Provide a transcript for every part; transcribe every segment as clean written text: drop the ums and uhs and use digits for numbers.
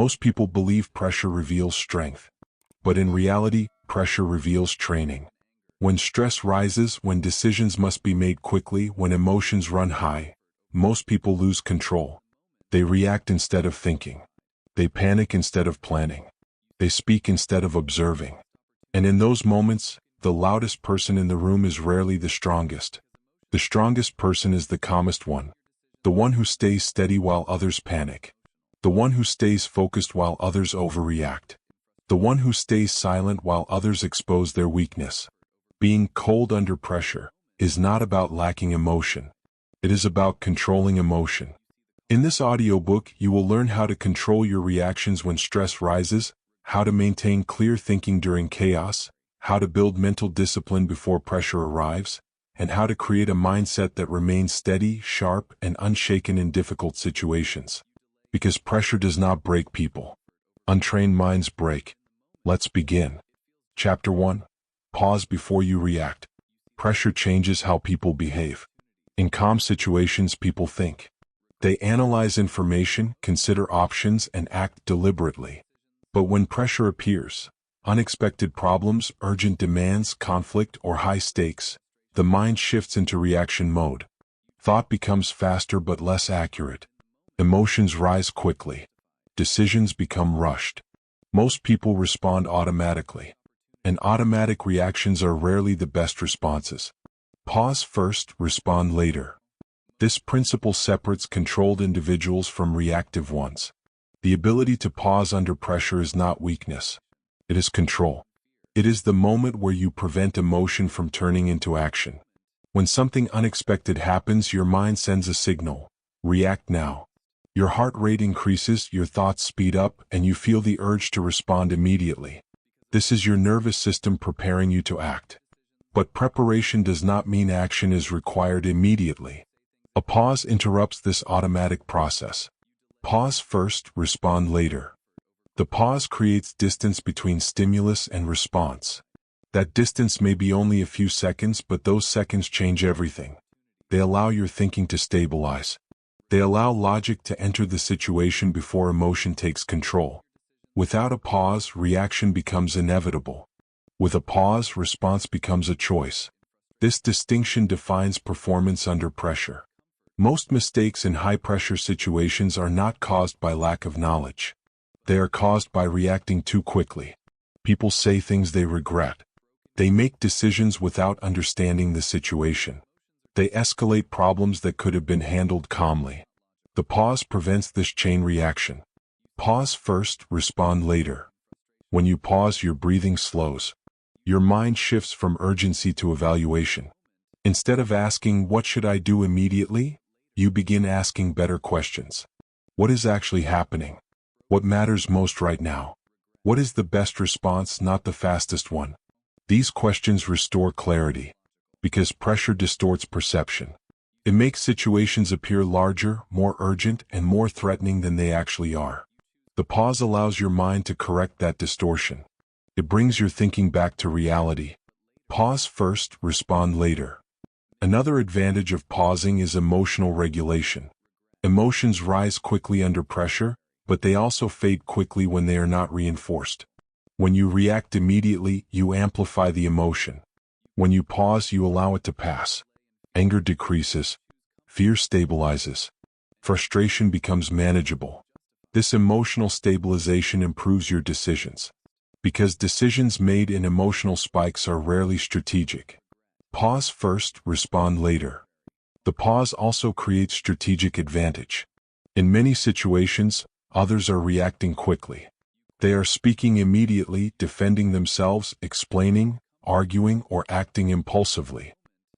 Most people believe pressure reveals strength. But in reality, pressure reveals training. When stress rises, when decisions must be made quickly, when emotions run high, most people lose control. They react instead of thinking. They panic instead of planning. They speak instead of observing. And in those moments, the loudest person in the room is rarely the strongest. The strongest person is the calmest one. The one who stays steady while others panic. The one who stays focused while others overreact. The one who stays silent while others expose their weakness. Being cold under pressure is not about lacking emotion. It is about controlling emotion. In this audiobook, you will learn how to control your reactions when stress rises, how to maintain clear thinking during chaos, how to build mental discipline before pressure arrives, and how to create a mindset that remains steady, sharp, and unshaken in difficult situations. Because pressure does not break people. Untrained minds break. Let's begin. Chapter 1. Pause before you react. Pressure changes how people behave. In calm situations, people think. They analyze information, consider options, and act deliberately. But when pressure appears, unexpected problems, urgent demands, conflict, or high stakes, the mind shifts into reaction mode. Thought becomes faster but less accurate. Emotions rise quickly. Decisions become rushed. Most people respond automatically. And automatic reactions are rarely the best responses. Pause first, respond later. This principle separates controlled individuals from reactive ones. The ability to pause under pressure is not weakness. It is control. It is the moment where you prevent emotion from turning into action. When something unexpected happens, your mind sends a signal. React now. Your heart rate increases, your thoughts speed up, and you feel the urge to respond immediately. This is your nervous system preparing you to act. But preparation does not mean action is required immediately. A pause interrupts this automatic process. Pause first, respond later. The pause creates distance between stimulus and response. That distance may be only a few seconds, but those seconds change everything. They allow your thinking to stabilize. They allow logic to enter the situation before emotion takes control. Without a pause, reaction becomes inevitable. With a pause, response becomes a choice. This distinction defines performance under pressure. Most mistakes in high-pressure situations are not caused by lack of knowledge. They are caused by reacting too quickly. People say things they regret. They make decisions without understanding the situation. They escalate problems that could have been handled calmly. The pause prevents this chain reaction. Pause first, respond later. When you pause, your breathing slows. Your mind shifts from urgency to evaluation. Instead of asking, "What should I do immediately?" you begin asking better questions. What is actually happening? What matters most right now? What is the best response, not the fastest one? These questions restore clarity. Because pressure distorts perception. It makes situations appear larger, more urgent, and more threatening than they actually are. The pause allows your mind to correct that distortion. It brings your thinking back to reality. Pause first, respond later. Another advantage of pausing is emotional regulation. Emotions rise quickly under pressure, but they also fade quickly when they are not reinforced. When you react immediately, you amplify the emotion. When you pause, you allow it to pass. Anger decreases. Fear stabilizes. Frustration becomes manageable. This emotional stabilization improves your decisions. Because decisions made in emotional spikes are rarely strategic. Pause first, respond later. The pause also creates strategic advantage. In many situations, others are reacting quickly. They are speaking immediately, defending themselves, explaining, arguing, or acting impulsively.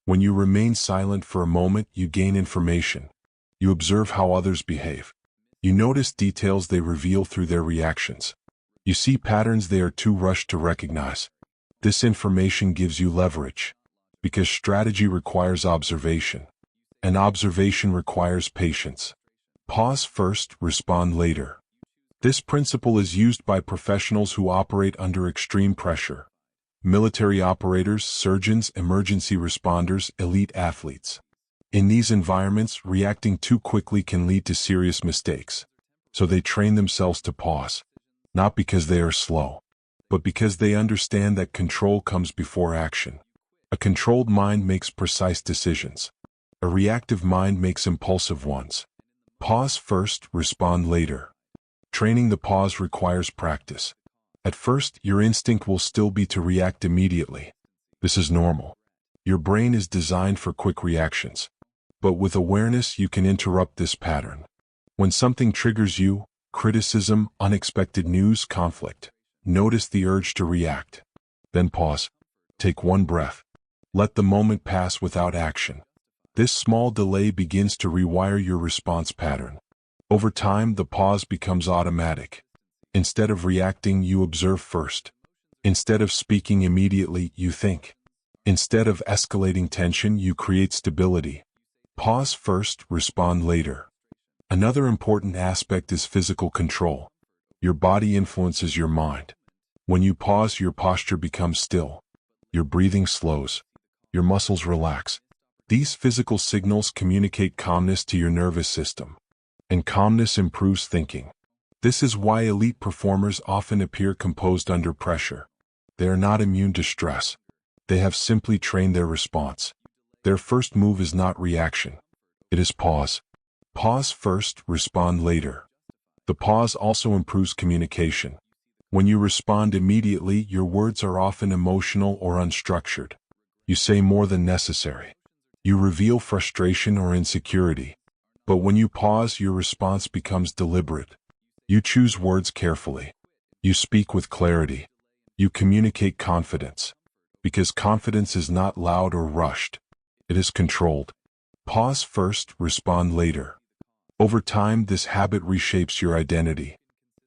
When you remain silent for a moment, you gain information. You observe how others behave. You notice details they reveal through their reactions. You see patterns they are too rushed to recognize. This information gives you leverage. Because strategy requires observation. And observation requires patience. Pause first, respond later. This principle is used by professionals who operate under extreme pressure. Military operators, surgeons, emergency responders, elite athletes. In these environments, reacting too quickly can lead to serious mistakes. So they train themselves to pause, not because they are slow, but because they understand that control comes before action. A controlled mind makes precise decisions. A reactive mind makes impulsive ones. Pause first, respond later. Training the pause requires practice. At first, your instinct will still be to react immediately. This is normal. Your brain is designed for quick reactions. But with awareness, you can interrupt this pattern. When something triggers you, criticism, unexpected news, conflict, notice the urge to react. Then pause. Take one breath. Let the moment pass without action. This small delay begins to rewire your response pattern. Over time, the pause becomes automatic. Instead of reacting, you observe first. Instead of speaking immediately, you think. Instead of escalating tension, you create stability. Pause first, respond later. Another important aspect is physical control. Your body influences your mind. When you pause, your posture becomes still. Your breathing slows. Your muscles relax. These physical signals communicate calmness to your nervous system. And calmness improves thinking. This is why elite performers often appear composed under pressure. They are not immune to stress. They have simply trained their response. Their first move is not reaction. It is pause. Pause first, respond later. The pause also improves communication. When you respond immediately, your words are often emotional or unstructured. You say more than necessary. You reveal frustration or insecurity. But when you pause, your response becomes deliberate. You choose words carefully. You speak with clarity. You communicate confidence. Because confidence is not loud or rushed. It is controlled. Pause first, respond later. Over time, this habit reshapes your identity.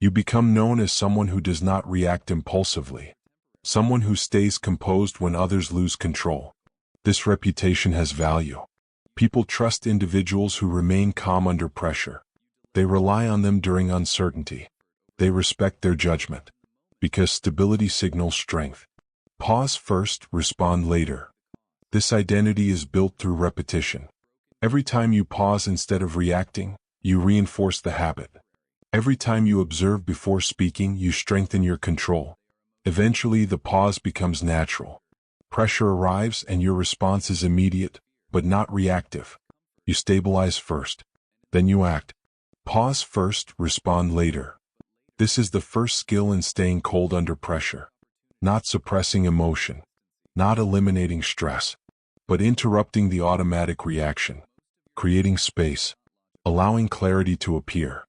You become known as someone who does not react impulsively. Someone who stays composed when others lose control. This reputation has value. People trust individuals who remain calm under pressure. They rely on them during uncertainty. They respect their judgment. Because stability signals strength. Pause first, respond later. This identity is built through repetition. Every time you pause instead of reacting, you reinforce the habit. Every time you observe before speaking, you strengthen your control. Eventually, the pause becomes natural. Pressure arrives and your response is immediate, but not reactive. You stabilize first. Then you act. Pause first, respond later. This is the first skill in staying cold under pressure. Not suppressing emotion. Not eliminating stress. But interrupting the automatic reaction. Creating space. Allowing clarity to appear.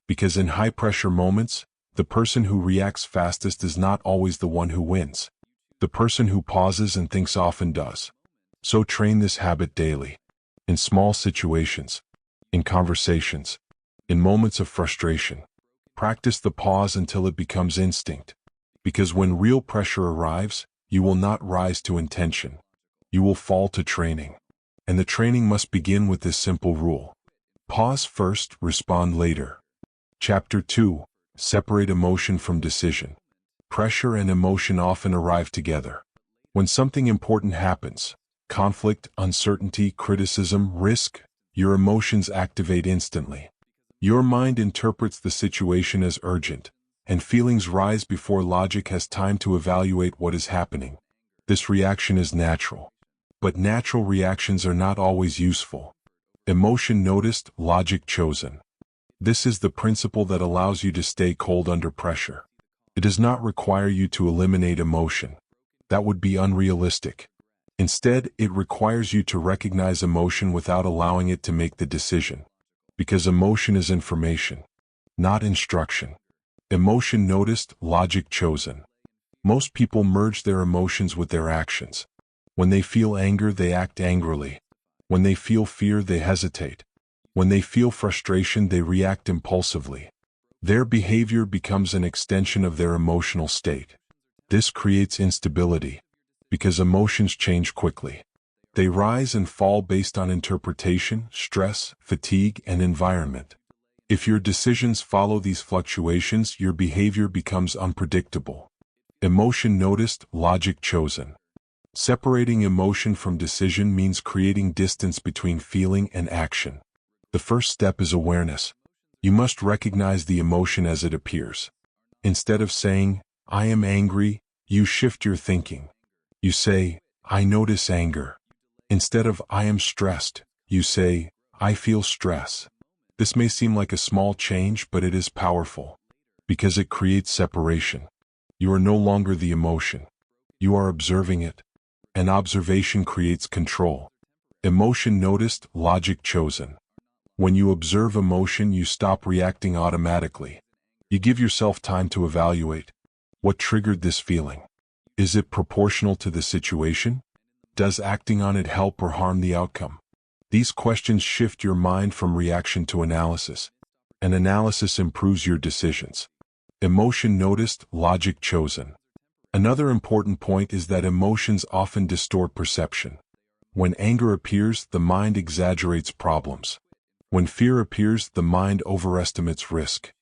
Because in high-pressure moments, the person who reacts fastest is not always the one who wins. The person who pauses and thinks often does. So train this habit daily. In small situations. In conversations. In moments of frustration. Practice the pause until it becomes instinct. Because when real pressure arrives, you will not rise to intention. You will fall to training. And the training must begin with this simple rule. Pause first, respond later. Chapter 2. Separate emotion from decision. Pressure and emotion often arrive together. When something important happens, conflict, uncertainty, criticism, risk, your emotions activate instantly. Your mind interprets the situation as urgent, and feelings rise before logic has time to evaluate what is happening. This reaction is natural. But natural reactions are not always useful. Emotion noticed, logic chosen. This is the principle that allows you to stay cold under pressure. It does not require you to eliminate emotion. That would be unrealistic. Instead, it requires you to recognize emotion without allowing it to make the decision. Because emotion is information, not instruction. Emotion noticed, logic chosen. Most people merge their emotions with their actions. When they feel anger, they act angrily. When they feel fear, they hesitate. When they feel frustration, they react impulsively. Their behavior becomes an extension of their emotional state. This creates instability, because emotions change quickly. They rise and fall based on interpretation, stress, fatigue, and environment. If your decisions follow these fluctuations, your behavior becomes unpredictable. Emotion noticed, logic chosen. Separating emotion from decision means creating distance between feeling and action. The first step is awareness. You must recognize the emotion as it appears. Instead of saying, "I am angry," you shift your thinking. You say, "I notice anger." Instead of "I am stressed," you say, "I feel stress." This may seem like a small change, but it is powerful, because it creates separation. You are no longer the emotion. You are observing it, and observation creates control. Emotion noticed, logic chosen. When you observe emotion, you stop reacting automatically. You give yourself time to evaluate. What triggered this feeling? Is it proportional to the situation? Does acting on it help or harm the outcome? These questions shift your mind from reaction to analysis, and analysis improves your decisions. Emotion noticed, logic chosen. Another important point is that emotions often distort perception. When anger appears, the mind exaggerates problems. When fear appears, the mind overestimates risk.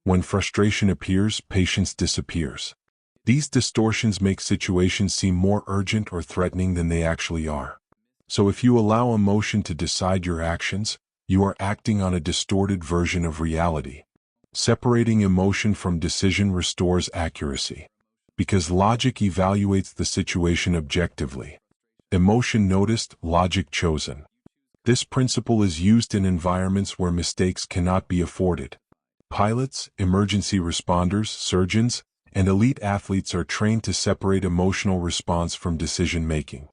When frustration appears, patience disappears. These distortions make situations seem more urgent or threatening than they actually are. So if you allow emotion to decide your actions, you are acting on a distorted version of reality. Separating emotion from decision restores accuracy, because logic evaluates the situation objectively. Emotion noticed, logic chosen. This principle is used in environments where mistakes cannot be afforded. Pilots, emergency responders, surgeons, and elite athletes are trained to separate emotional response from decision-making.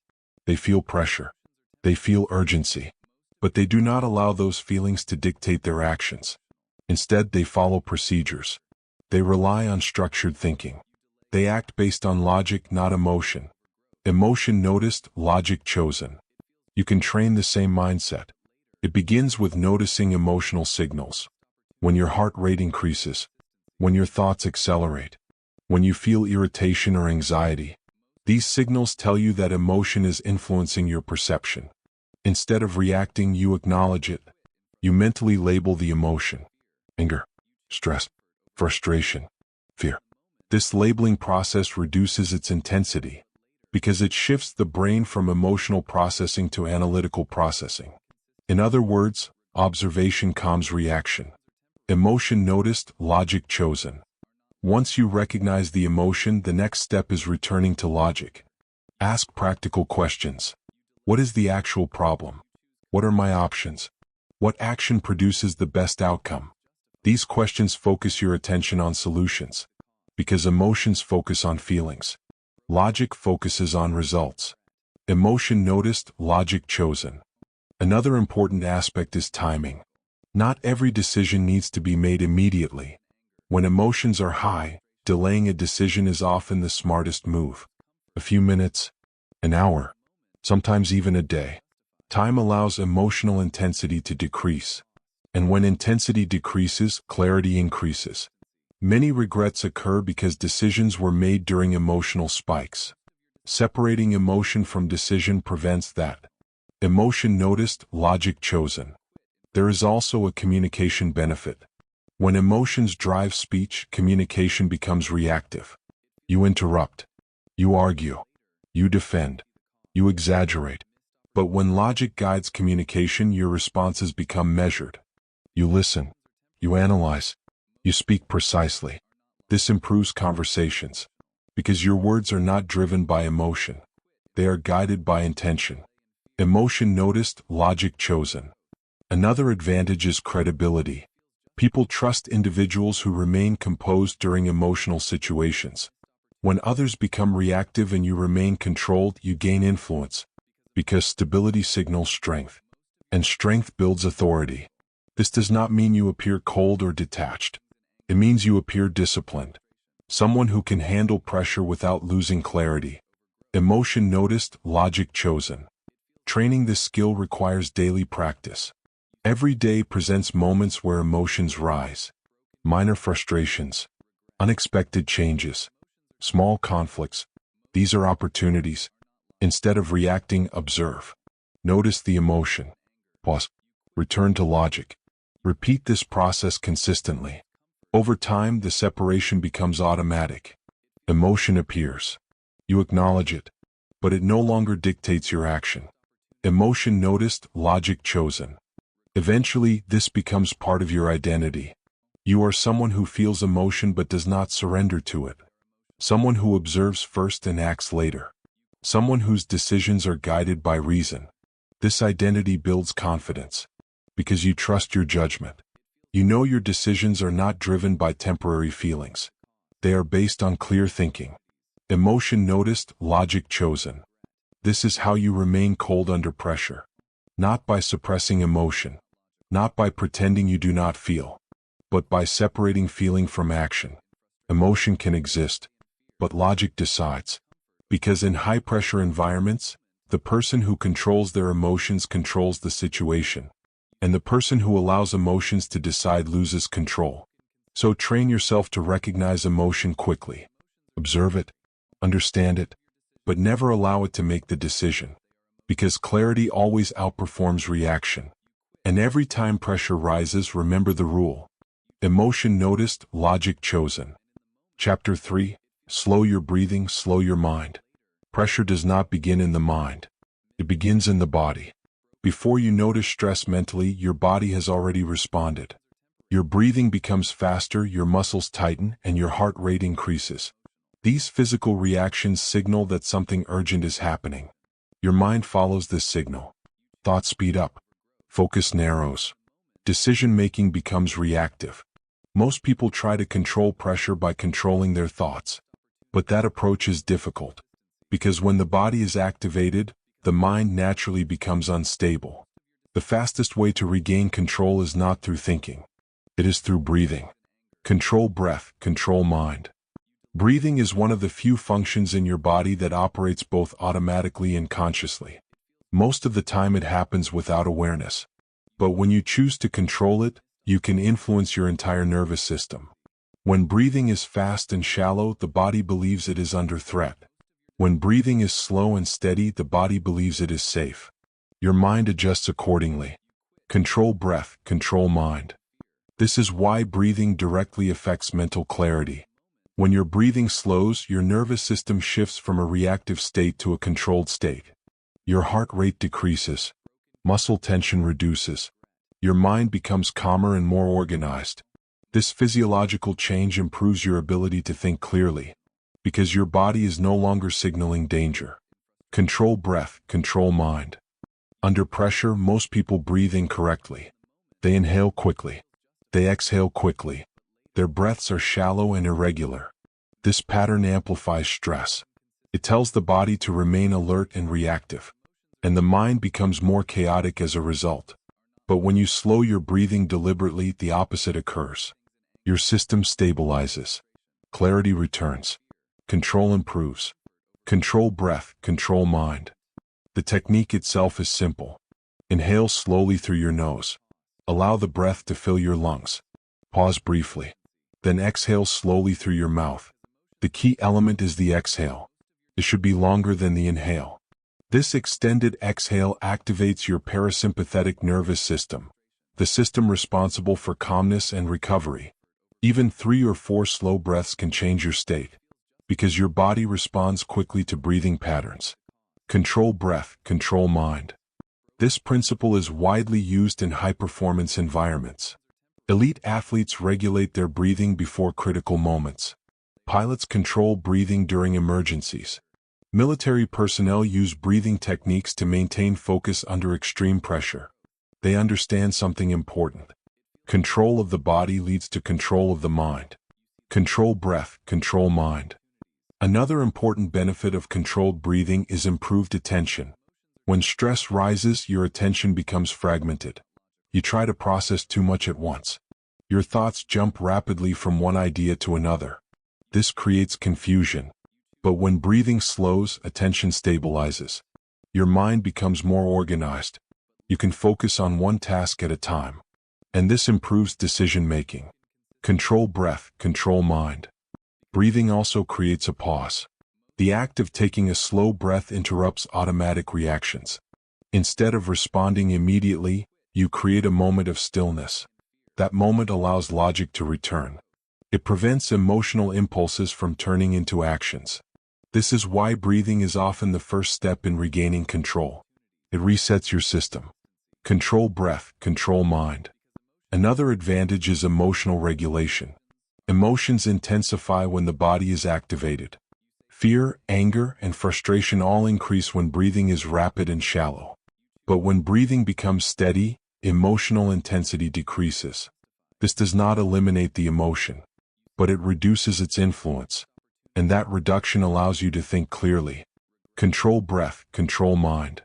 They feel pressure. They feel urgency. But they do not allow those feelings to dictate their actions. Instead, they follow procedures. They rely on structured thinking. They act based on logic, not emotion. Emotion noticed, logic chosen. You can train the same mindset. It begins with noticing emotional signals. When your heart rate increases, when your thoughts accelerate, when you feel irritation or anxiety, these signals tell you that emotion is influencing your perception. Instead of reacting, you acknowledge it. You mentally label the emotion: anger, stress, frustration, fear. This labeling process reduces its intensity, because it shifts the brain from emotional processing to analytical processing. In other words, observation calms reaction. Emotion noticed, logic chosen. Once you recognize the emotion, the next step is returning to logic. Ask practical questions. What is the actual problem? What are my options? What action produces the best outcome? These questions focus your attention on solutions, because emotions focus on feelings. Logic focuses on results. Emotion noticed, logic chosen. Another important aspect is timing. Not every decision needs to be made immediately. When emotions are high, delaying a decision is often the smartest move. A few minutes, an hour, sometimes even a day. Time allows emotional intensity to decrease. And when intensity decreases, clarity increases. Many regrets occur because decisions were made during emotional spikes. Separating emotion from decision prevents that. Emotion noticed, logic chosen. There is also a communication benefit. When emotions drive speech, communication becomes reactive. You interrupt. You argue. You defend. You exaggerate. But when logic guides communication, your responses become measured. You listen. You analyze. You speak precisely. This improves conversations, because your words are not driven by emotion. They are guided by intention. Emotion noticed, logic chosen. Another advantage is credibility. People trust individuals who remain composed during emotional situations. When others become reactive and you remain controlled, you gain influence, because stability signals strength, and strength builds authority. This does not mean you appear cold or detached. It means you appear disciplined, someone who can handle pressure without losing clarity. Emotion noticed, logic chosen. Training this skill requires daily practice. Every day presents moments where emotions rise. Minor frustrations, unexpected changes, small conflicts. These are opportunities. Instead of reacting, observe. Notice the emotion. Pause. Return to logic. Repeat this process consistently. Over time, the separation becomes automatic. Emotion appears. You acknowledge it, but it no longer dictates your action. Emotion noticed, logic chosen. Eventually, this becomes part of your identity. You are someone who feels emotion but does not surrender to it. Someone who observes first and acts later. Someone whose decisions are guided by reason. This identity builds confidence, because you trust your judgment. You know your decisions are not driven by temporary feelings. They are based on clear thinking. Emotion noticed, logic chosen. This is how you remain cold under pressure. Not by suppressing emotion. Not by pretending you do not feel. But by separating feeling from action. Emotion can exist, but logic decides. Because in high-pressure environments, the person who controls their emotions controls the situation. And the person who allows emotions to decide loses control. So train yourself to recognize emotion quickly. Observe it, understand it, but never allow it to make the decision. Because clarity always outperforms reaction. And every time pressure rises, remember the rule. Emotion noticed, logic chosen. Chapter 3. Slow your breathing, slow your mind. Pressure does not begin in the mind. It begins in the body. Before you notice stress mentally, your body has already responded. Your breathing becomes faster, your muscles tighten, and your heart rate increases. These physical reactions signal that something urgent is happening. Your mind follows this signal. Thoughts speed up. Focus narrows. Decision-making becomes reactive. Most people try to control pressure by controlling their thoughts. But that approach is difficult. Because when the body is activated, the mind naturally becomes unstable. The fastest way to regain control is not through thinking. It is through breathing. Control breath, control mind. Breathing is one of the few functions in your body that operates both automatically and consciously. Most of the time it happens without awareness. But when you choose to control it, you can influence your entire nervous system. When breathing is fast and shallow, the body believes it is under threat. When breathing is slow and steady, the body believes it is safe. Your mind adjusts accordingly. Control breath, control mind. This is why breathing directly affects mental clarity. When your breathing slows, your nervous system shifts from a reactive state to a controlled state. Your heart rate decreases. Muscle tension reduces. Your mind becomes calmer and more organized. This physiological change improves your ability to think clearly, because your body is no longer signaling danger. Control breath, control mind. Under pressure, most people breathe incorrectly. They inhale quickly. They exhale quickly. Their breaths are shallow and irregular. This pattern amplifies stress. It tells the body to remain alert and reactive. And the mind becomes more chaotic as a result. But when you slow your breathing deliberately, the opposite occurs. Your system stabilizes. Clarity returns. Control improves. Control breath, control mind. The technique itself is simple. Inhale slowly through your nose. Allow the breath to fill your lungs. Pause briefly. Then exhale slowly through your mouth. The key element is the exhale. It should be longer than the inhale. This extended exhale activates your parasympathetic nervous system, the system responsible for calmness and recovery. Even 3 or 4 slow breaths can change your state, because your body responds quickly to breathing patterns. Control breath, control mind. This principle is widely used in high-performance environments. Elite athletes regulate their breathing before critical moments. Pilots control breathing during emergencies. Military personnel use breathing techniques to maintain focus under extreme pressure. They understand something important. Control of the body leads to control of the mind. Control breath, control mind. Another important benefit of controlled breathing is improved attention. When stress rises, your attention becomes fragmented. You try to process too much at once. Your thoughts jump rapidly from one idea to another. This creates confusion. But when breathing slows, attention stabilizes. Your mind becomes more organized. You can focus on one task at a time. And this improves decision-making. Control breath, control mind. Breathing also creates a pause. The act of taking a slow breath interrupts automatic reactions. Instead of responding immediately, you create a moment of stillness. That moment allows logic to return. It prevents emotional impulses from turning into actions. This is why breathing is often the first step in regaining control. It resets your system. Control breath, control mind. Another advantage is emotional regulation. Emotions intensify when the body is activated. Fear, anger, and frustration all increase when breathing is rapid and shallow. But when breathing becomes steady, emotional intensity decreases. This does not eliminate the emotion, but it reduces its influence, and that reduction allows you to think clearly. Control breath, control mind.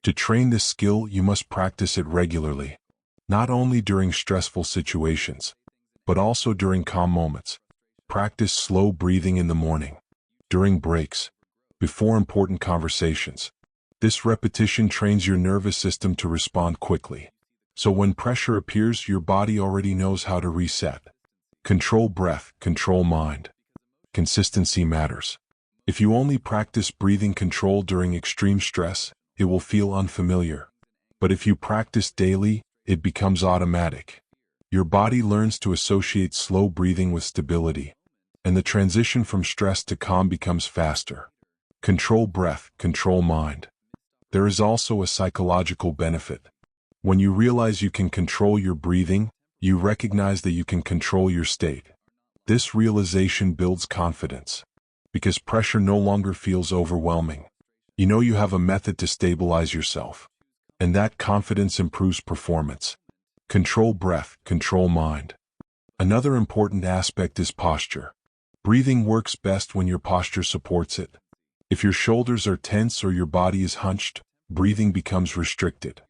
To train this skill, you must practice it regularly, not only during stressful situations, but also during calm moments. Practice slow breathing in the morning, during breaks, before important conversations. This repetition trains your nervous system to respond quickly. So when pressure appears, your body already knows how to reset. Control breath, control mind. Consistency matters. If you only practice breathing control during extreme stress, it will feel unfamiliar. But if you practice daily, it becomes automatic. Your body learns to associate slow breathing with stability, and the transition from stress to calm becomes faster. Control breath, control mind. There is also a psychological benefit. When you realize you can control your breathing, you recognize that you can control your state. This realization builds confidence, because pressure no longer feels overwhelming. You know you have a method to stabilize yourself, and that confidence improves performance. Control breath, control mind. Another important aspect is posture. Breathing works best when your posture supports it. If your shoulders are tense or your body is hunched, breathing becomes restricted.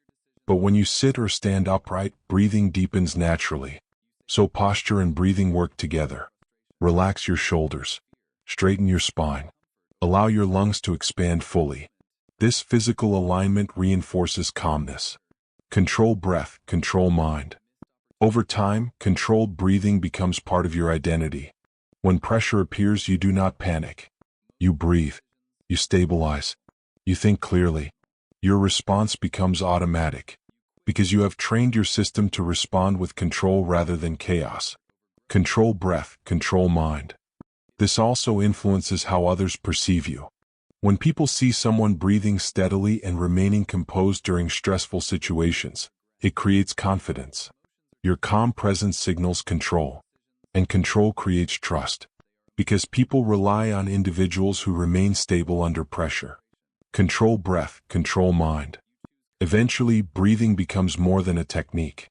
But when you sit or stand upright, breathing deepens naturally. So posture and breathing work together. Relax your shoulders. Straighten your spine. Allow your lungs to expand fully. This physical alignment reinforces calmness. Control breath, control mind. Over time, controlled breathing becomes part of your identity. When pressure appears, you do not panic. You breathe. You stabilize. You think clearly. Your response becomes automatic, because you have trained your system to respond with control rather than chaos. Control breath, control mind. This also influences how others perceive you. When people see someone breathing steadily and remaining composed during stressful situations, it creates confidence. Your calm presence signals control, and control creates trust, because people rely on individuals who remain stable under pressure. Control breath, control mind. Eventually, breathing becomes more than a technique.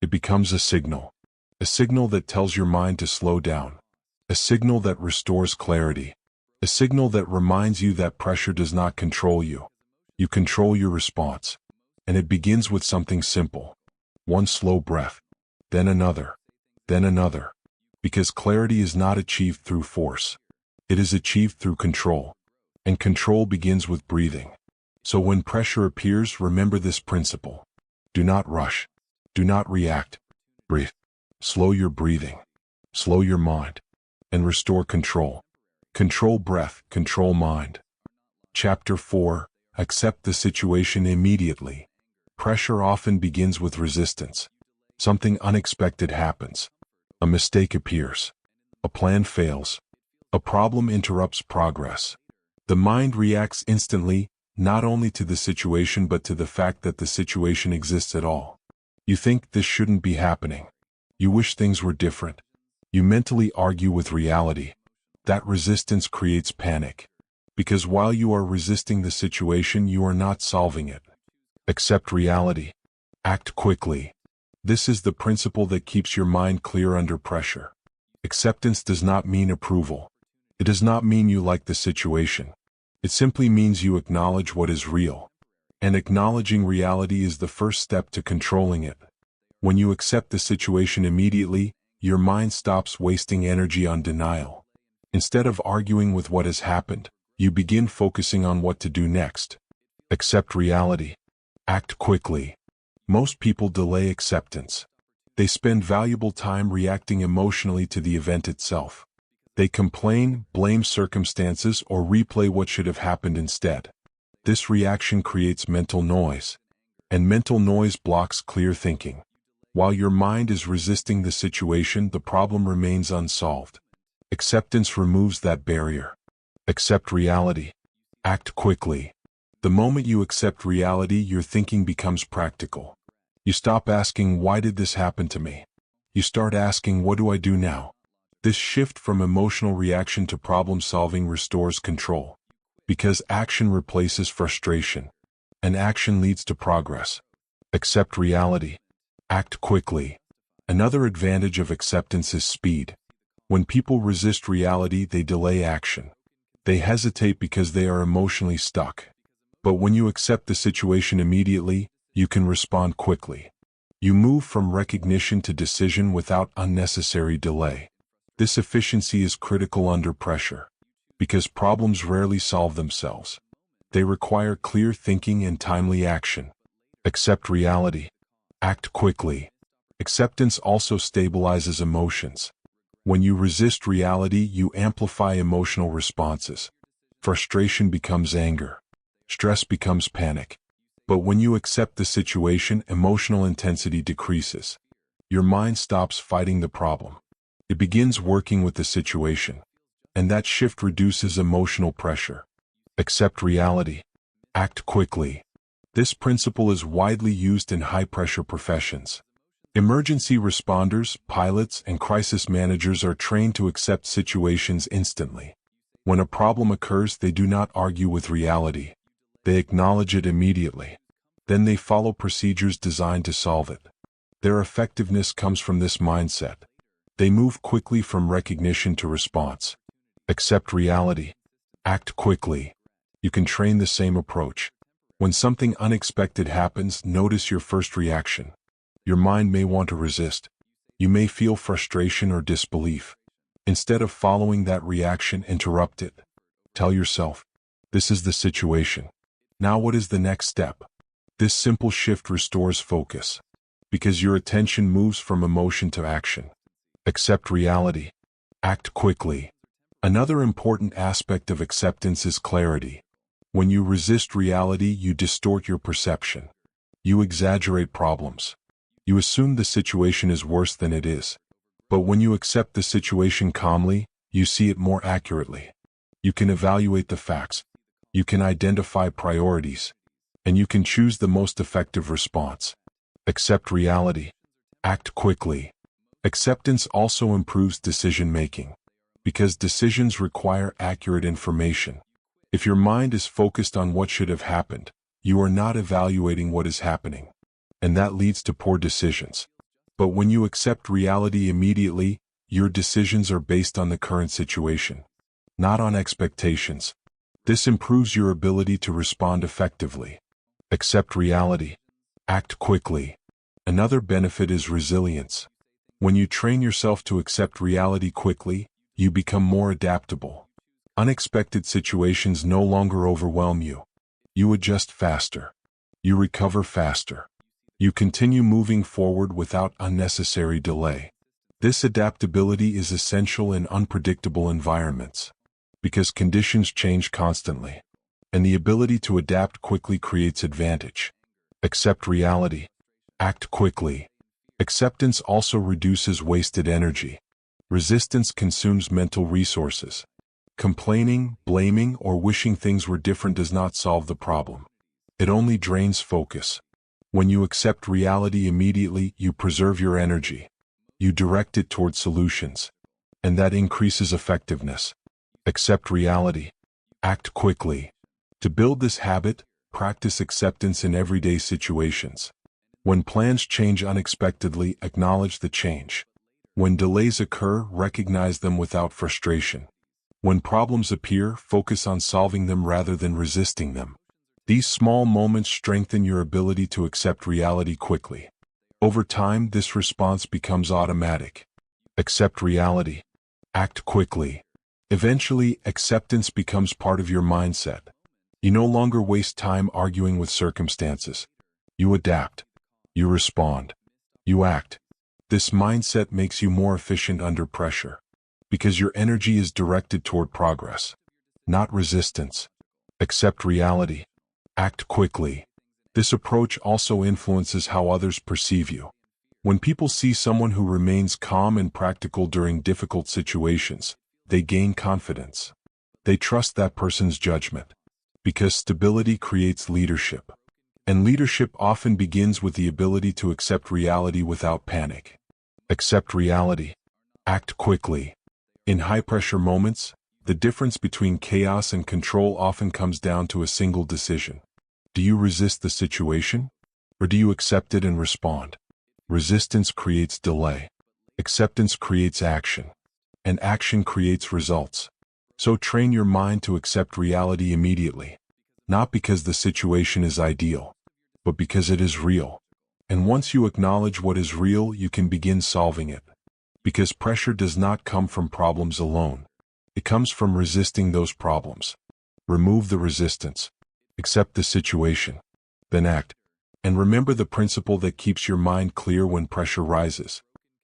It becomes a signal that tells your mind to slow down, a signal that restores clarity, a signal that reminds you that pressure does not control you. You control your response, and it begins with something simple. One slow breath, then another, because clarity is not achieved through force. It is achieved through control, and control begins with breathing. So when pressure appears, remember this principle. Do not rush. Do not react. Breathe. Slow your breathing. Slow your mind. And restore control. Control breath, control mind. Chapter 4. Accept the situation immediately. Pressure often begins with resistance. Something unexpected happens. A mistake appears. A plan fails. A problem interrupts progress. The mind reacts instantly, not only to the situation but to the fact that the situation exists at all. You think this shouldn't be happening. You wish things were different. You mentally argue with reality. That resistance creates panic, because while you are resisting the situation, you are not solving it. Accept reality. Act quickly. This is the principle that keeps your mind clear under pressure. Acceptance does not mean approval. It does not mean you like the situation. It simply means you acknowledge what is real. And acknowledging reality is the first step to controlling it. When you accept the situation immediately, your mind stops wasting energy on denial. Instead of arguing with what has happened, you begin focusing on what to do next. Accept reality. Act quickly. Most people delay acceptance. They spend valuable time reacting emotionally to the event itself. They complain, blame circumstances, or replay what should have happened instead. This reaction creates mental noise, and mental noise blocks clear thinking. While your mind is resisting the situation, the problem remains unsolved. Acceptance removes that barrier. Accept reality. Act quickly. The moment you accept reality, your thinking becomes practical. You stop asking, why did this happen to me? You start asking, what do I do now? This shift from emotional reaction to problem solving restores control. Because action replaces frustration, and action leads to progress. Accept reality. Act quickly. Another advantage of acceptance is speed. When people resist reality, they delay action. They hesitate because they are emotionally stuck. But when you accept the situation immediately, you can respond quickly. You move from recognition to decision without unnecessary delay. This efficiency is critical under pressure, because problems rarely solve themselves. They require clear thinking and timely action. Accept reality. Act quickly. Acceptance also stabilizes emotions. When you resist reality, you amplify emotional responses. Frustration becomes anger. Stress becomes panic. But when you accept the situation, emotional intensity decreases. Your mind stops fighting the problem. It begins working with the situation. And that shift reduces emotional pressure. Accept reality. Act quickly. This principle is widely used in high-pressure professions. Emergency responders, pilots, and crisis managers are trained to accept situations instantly. When a problem occurs, they do not argue with reality. They acknowledge it immediately. Then they follow procedures designed to solve it. Their effectiveness comes from this mindset. They move quickly from recognition to response. Accept reality. Act quickly. You can train the same approach. When something unexpected happens, notice your first reaction. Your mind may want to resist. You may feel frustration or disbelief. Instead of following that reaction, interrupt it. Tell yourself, this is the situation. Now what is the next step? This simple shift restores focus, because your attention moves from emotion to action. Accept reality. Act quickly. Another important aspect of acceptance is clarity. When you resist reality, you distort your perception. You exaggerate problems. You assume the situation is worse than it is. But when you accept the situation calmly, you see it more accurately. You can evaluate the facts. You can identify priorities. And you can choose the most effective response. Accept reality. Act quickly. Acceptance also improves decision-making, because decisions require accurate information. If your mind is focused on what should have happened, you are not evaluating what is happening, and that leads to poor decisions. But when you accept reality immediately, your decisions are based on the current situation, not on expectations. This improves your ability to respond effectively. Accept reality. Act quickly. Another benefit is resilience. When you train yourself to accept reality quickly, you become more adaptable. Unexpected situations no longer overwhelm you. You adjust faster. You recover faster. You continue moving forward without unnecessary delay. This adaptability is essential in unpredictable environments, because conditions change constantly, and the ability to adapt quickly creates advantage. Accept reality. Act quickly. Acceptance also reduces wasted energy. Resistance consumes mental resources. Complaining, blaming, or wishing things were different does not solve the problem. It only drains focus. When you accept reality immediately, you preserve your energy. You direct it toward solutions, and that increases effectiveness. Accept reality. Act quickly. To build this habit, practice acceptance in everyday situations. When plans change unexpectedly, acknowledge the change. When delays occur, recognize them without frustration. When problems appear, focus on solving them rather than resisting them. These small moments strengthen your ability to accept reality quickly. Over time, this response becomes automatic. Accept reality. Act quickly. Eventually, acceptance becomes part of your mindset. You no longer waste time arguing with circumstances. You adapt. You respond. You act. This mindset makes you more efficient under pressure, because your energy is directed toward progress, not resistance. Accept reality. Act quickly. This approach also influences how others perceive you. When people see someone who remains calm and practical during difficult situations, they gain confidence. They trust that person's judgment, because stability creates leadership. And leadership often begins with the ability to accept reality without panic. Accept reality. Act quickly. In high-pressure moments, the difference between chaos and control often comes down to a single decision. Do you resist the situation? Or do you accept it and respond? Resistance creates delay. Acceptance creates action. And action creates results. So train your mind to accept reality immediately. Not because the situation is ideal, but because it is real. And once you acknowledge what is real, you can begin solving it. Because pressure does not come from problems alone. It comes from resisting those problems. Remove the resistance. Accept the situation. Then act. And remember the principle that keeps your mind clear when pressure rises.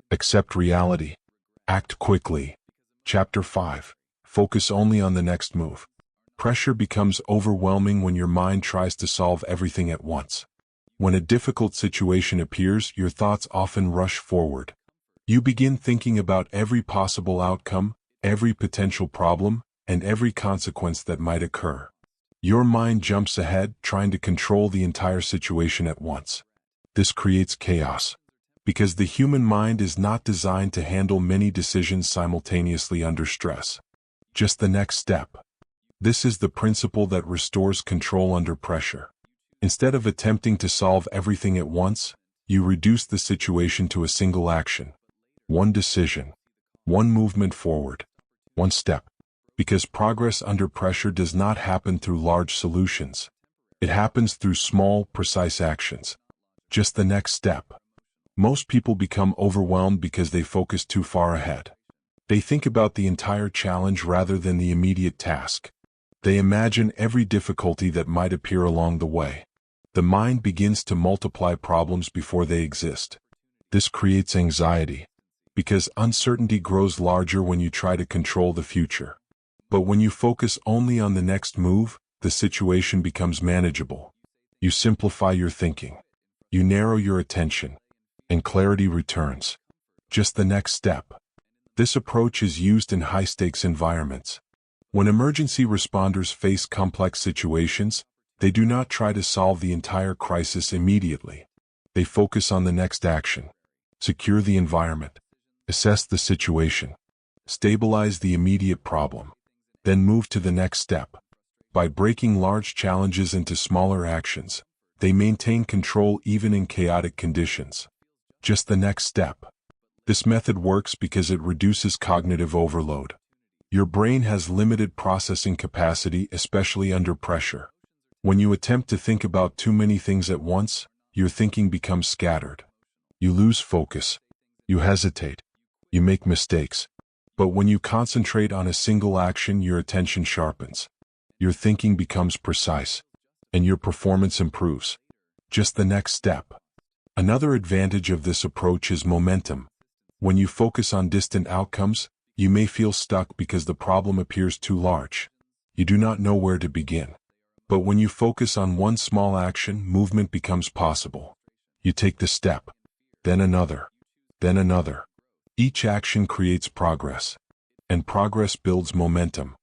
Accept reality. Act quickly. Chapter 5. Focus only on the next move. Pressure becomes overwhelming when your mind tries to solve everything at once. When a difficult situation appears, your thoughts often rush forward. You begin thinking about every possible outcome, every potential problem, and every consequence that might occur. Your mind jumps ahead, trying to control the entire situation at once. This creates chaos, because the human mind is not designed to handle many decisions simultaneously under stress. Just the next step. This is the principle that restores control under pressure. Instead of attempting to solve everything at once, you reduce the situation to a single action. One decision. One movement forward. One step. Because progress under pressure does not happen through large solutions. It happens through small, precise actions. Just the next step. Most people become overwhelmed because they focus too far ahead. They think about the entire challenge rather than the immediate task. They imagine every difficulty that might appear along the way. The mind begins to multiply problems before they exist. This creates anxiety, because uncertainty grows larger when you try to control the future. But when you focus only on the next move, the situation becomes manageable. You simplify your thinking. You narrow your attention, and clarity returns. Just the next step. This approach is used in high-stakes environments. When emergency responders face complex situations, they do not try to solve the entire crisis immediately. They focus on the next action. Secure the environment. Assess the situation. Stabilize the immediate problem. Then move to the next step. By breaking large challenges into smaller actions, they maintain control even in chaotic conditions. Just the next step. This method works because it reduces cognitive overload. Your brain has limited processing capacity, especially under pressure. When you attempt to think about too many things at once, your thinking becomes scattered. You lose focus. You hesitate. You make mistakes. But when you concentrate on a single action, your attention sharpens. Your thinking becomes precise. And your performance improves. Just the next step. Another advantage of this approach is momentum. When you focus on distant outcomes, you may feel stuck because the problem appears too large. You do not know where to begin. But when you focus on one small action, movement becomes possible. You take the step, then another, then another. Each action creates progress, and progress builds momentum.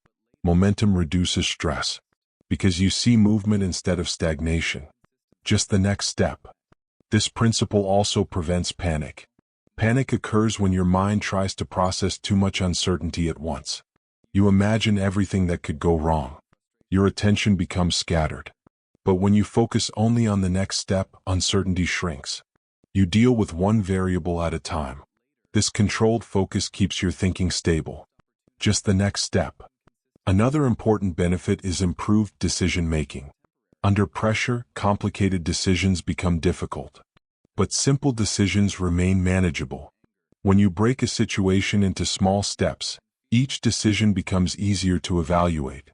Momentum reduces stress, because you see movement instead of stagnation. Just the next step. This principle also prevents panic. Panic occurs when your mind tries to process too much uncertainty at once. You imagine everything that could go wrong. Your attention becomes scattered. But when you focus only on the next step, uncertainty shrinks. You deal with one variable at a time. This controlled focus keeps your thinking stable. Just the next step. Another important benefit is improved decision-making. Under pressure, complicated decisions become difficult. But simple decisions remain manageable. When you break a situation into small steps, each decision becomes easier to evaluate.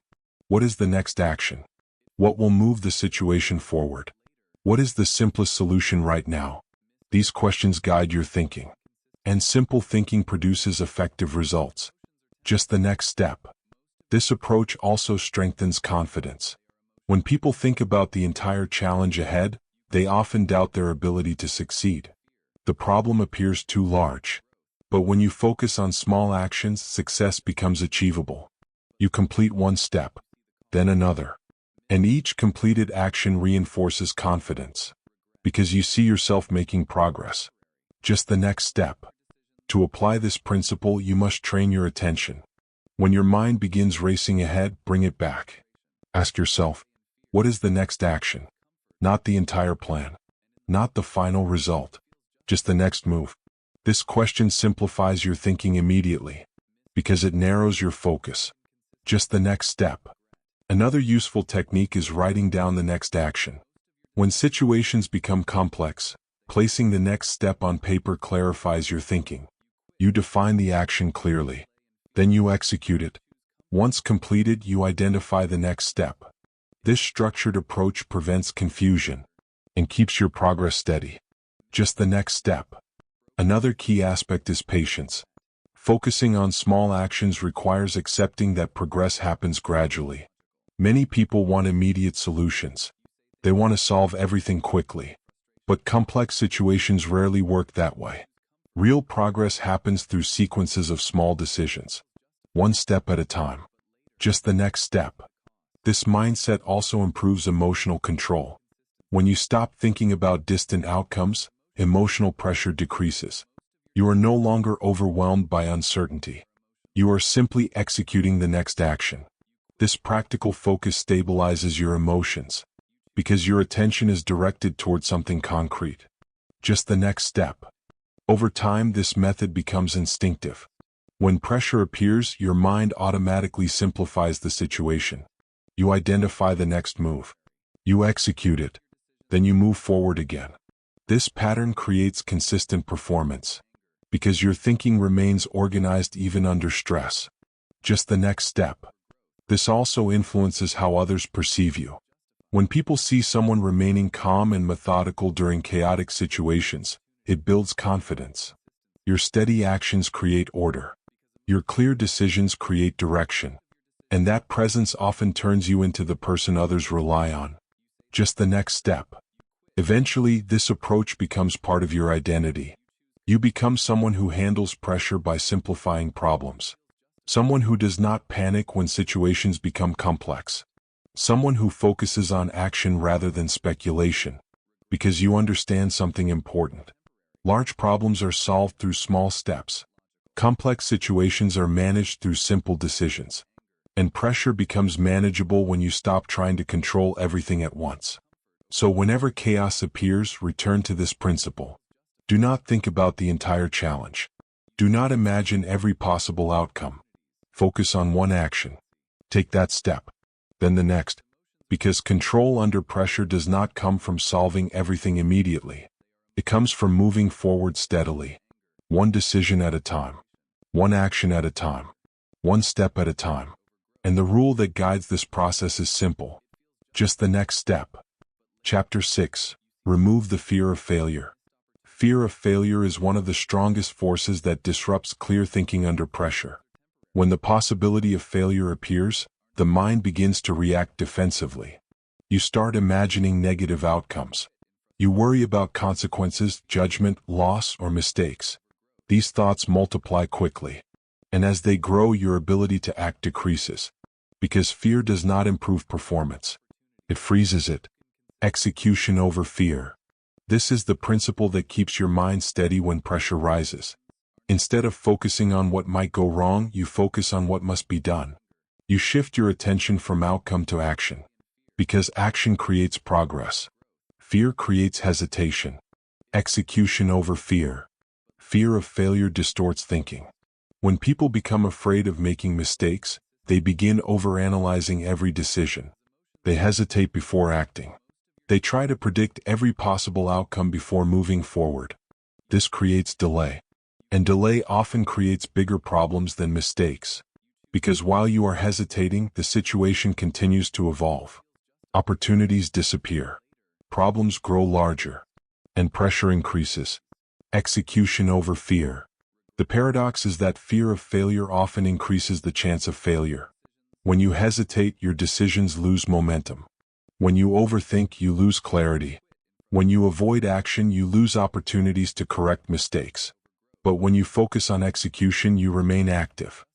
What is the next action? What will move the situation forward? What is the simplest solution right now? These questions guide your thinking. And simple thinking produces effective results. Just the next step. This approach also strengthens confidence. When people think about the entire challenge ahead, they often doubt their ability to succeed. The problem appears too large. But when you focus on small actions, success becomes achievable. You complete one step, then another, And each completed action reinforces confidence, because you see yourself making progress. Just the next step. To apply this principle, you must train your attention. When your mind begins racing ahead, bring it back. Ask yourself, what is the next action? Not the entire plan. Not the final result. Just the next move. This question simplifies your thinking immediately, because it narrows your focus. Just the next step. Another useful technique is writing down the next action. When situations become complex, placing the next step on paper clarifies your thinking. You define the action clearly. Then you execute it. Once completed, you identify the next step. This structured approach prevents confusion and keeps your progress steady. Just the next step. Another key aspect is patience. Focusing on small actions requires accepting that progress happens gradually. Many people want immediate solutions. They want to solve everything quickly. But complex situations rarely work that way. Real progress happens through sequences of small decisions. One step at a time. Just the next step. This mindset also improves emotional control. When you stop thinking about distant outcomes, emotional pressure decreases. You are no longer overwhelmed by uncertainty. You are simply executing the next action. This practical focus stabilizes your emotions, because your attention is directed toward something concrete. Just the next step. Over time, this method becomes instinctive. When pressure appears, your mind automatically simplifies the situation. You identify the next move. You execute it. Then you move forward again. This pattern creates consistent performance, because your thinking remains organized even under stress. Just the next step. This also influences how others perceive you. When people see someone remaining calm and methodical during chaotic situations, it builds confidence. Your steady actions create order. Your clear decisions create direction. And that presence often turns you into the person others rely on. Just the next step. Eventually, this approach becomes part of your identity. You become someone who handles pressure by simplifying problems. Someone who does not panic when situations become complex. Someone who focuses on action rather than speculation. Because you understand something important. Large problems are solved through small steps. Complex situations are managed through simple decisions. And pressure becomes manageable when you stop trying to control everything at once. So whenever chaos appears, return to this principle. Do not think about the entire challenge. Do not imagine every possible outcome. Focus on one action. Take that step. Then the next. Because control under pressure does not come from solving everything immediately. It comes from moving forward steadily. One decision at a time. One action at a time. One step at a time. And the rule that guides this process is simple. Just the next step. Chapter 6. Remove the fear of failure. Fear of failure is one of the strongest forces that disrupts clear thinking under pressure. When the possibility of failure appears, the mind begins to react defensively. You start imagining negative outcomes. You worry about consequences, judgment, loss, or mistakes. These thoughts multiply quickly. And as they grow, your ability to act decreases. Because fear does not improve performance. It freezes it. Execution over fear. This is the principle that keeps your mind steady when pressure rises. Instead of focusing on what might go wrong, you focus on what must be done. You shift your attention from outcome to action. Because action creates progress. Fear creates hesitation. Execution over fear. Fear of failure distorts thinking. When people become afraid of making mistakes, they begin overanalyzing every decision. They hesitate before acting. They try to predict every possible outcome before moving forward. This creates delay. And delay often creates bigger problems than mistakes. Because while you are hesitating, the situation continues to evolve. Opportunities disappear. Problems grow larger. And pressure increases. Execution over fear. The paradox is that fear of failure often increases the chance of failure. When you hesitate, your decisions lose momentum. When you overthink, you lose clarity. When you avoid action, you lose opportunities to correct mistakes. But when you focus on execution, you remain active.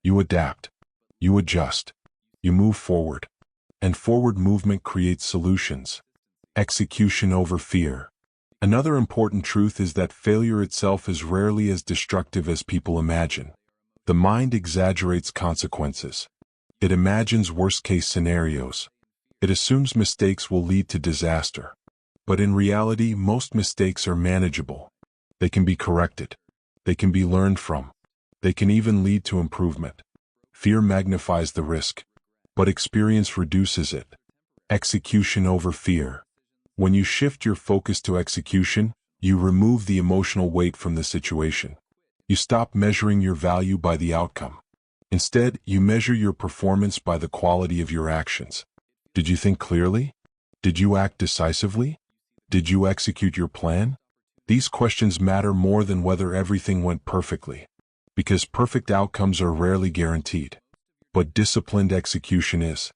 You adapt. You adjust. You move forward. and forward movement creates solutions. Execution over fear. Another important truth is that failure itself is rarely as destructive as people imagine. The mind exaggerates consequences. It imagines worst-case scenarios. It assumes mistakes will lead to disaster. But in reality, most mistakes are manageable. They can be corrected. They can be learned from. They can even lead to improvement. Fear magnifies the risk, but experience reduces it. Execution over fear. When you shift your focus to execution, you remove the emotional weight from the situation. You stop measuring your value by the outcome. Instead, you measure your performance by the quality of your actions. Did you think clearly? Did you act decisively? Did you execute your plan? These questions matter more than whether everything went perfectly, because perfect outcomes are rarely guaranteed. But disciplined execution is.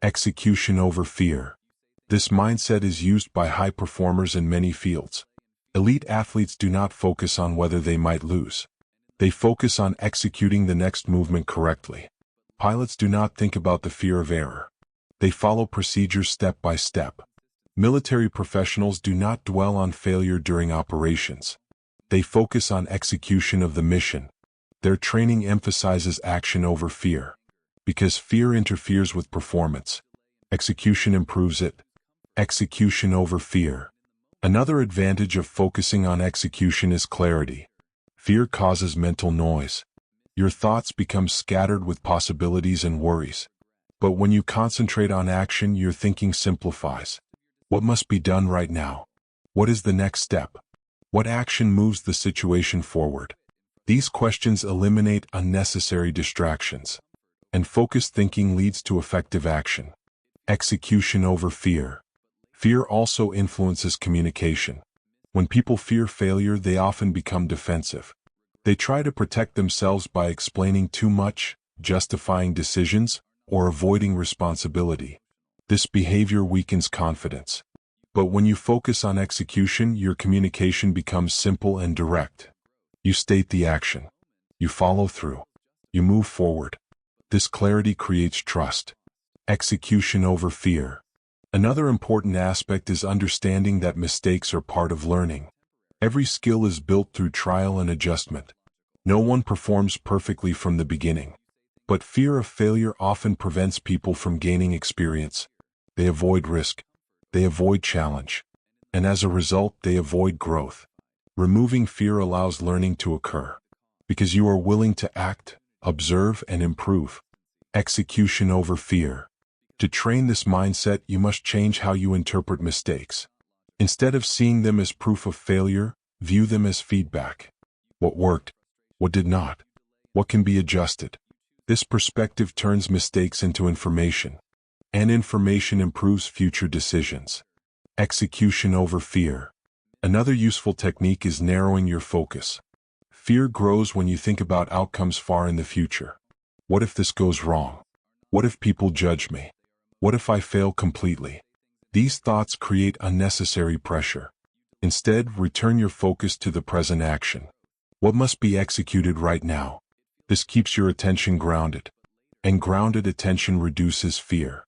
Execution over fear. This mindset is used by high performers in many fields. Elite athletes do not focus on whether they might lose. They focus on executing the next movement correctly. Pilots do not think about the fear of error. They follow procedures step by step. Military professionals do not dwell on failure during operations. They focus on execution of the mission. Their training emphasizes action over fear. Because fear interferes with performance. Execution improves it. Execution over fear. Another advantage of focusing on execution is clarity. Fear causes mental noise. Your thoughts become scattered with possibilities and worries. But when you concentrate on action, your thinking simplifies. What must be done right now? What is the next step? What action moves the situation forward? These questions eliminate unnecessary distractions. And focused thinking leads to effective action. Execution over fear. Fear also influences communication. When people fear failure, they often become defensive. They try to protect themselves by explaining too much, justifying decisions, or avoiding responsibility. This behavior weakens confidence. But when you focus on execution, your communication becomes simple and direct. You state the action. You follow through. You move forward. This clarity creates trust. Execution over fear. Another important aspect is understanding that mistakes are part of learning. Every skill is built through trial and adjustment. No one performs perfectly from the beginning. But fear of failure often prevents people from gaining experience. They avoid risk. They avoid challenge. And as a result, they avoid growth. Removing fear allows learning to occur. Because you are willing to act, observe, and improve. Execution over fear. To train this mindset, you must change how you interpret mistakes. Instead of seeing them as proof of failure, view them as feedback. What worked? What did not? What can be adjusted? This perspective turns mistakes into information. And information improves future decisions. Execution over fear. Another useful technique is narrowing your focus. Fear grows when you think about outcomes far in the future. What if this goes wrong? What if people judge me? What if I fail completely? These thoughts create unnecessary pressure. Instead, return your focus to the present action. What must be executed right now? This keeps your attention grounded. And grounded attention reduces fear.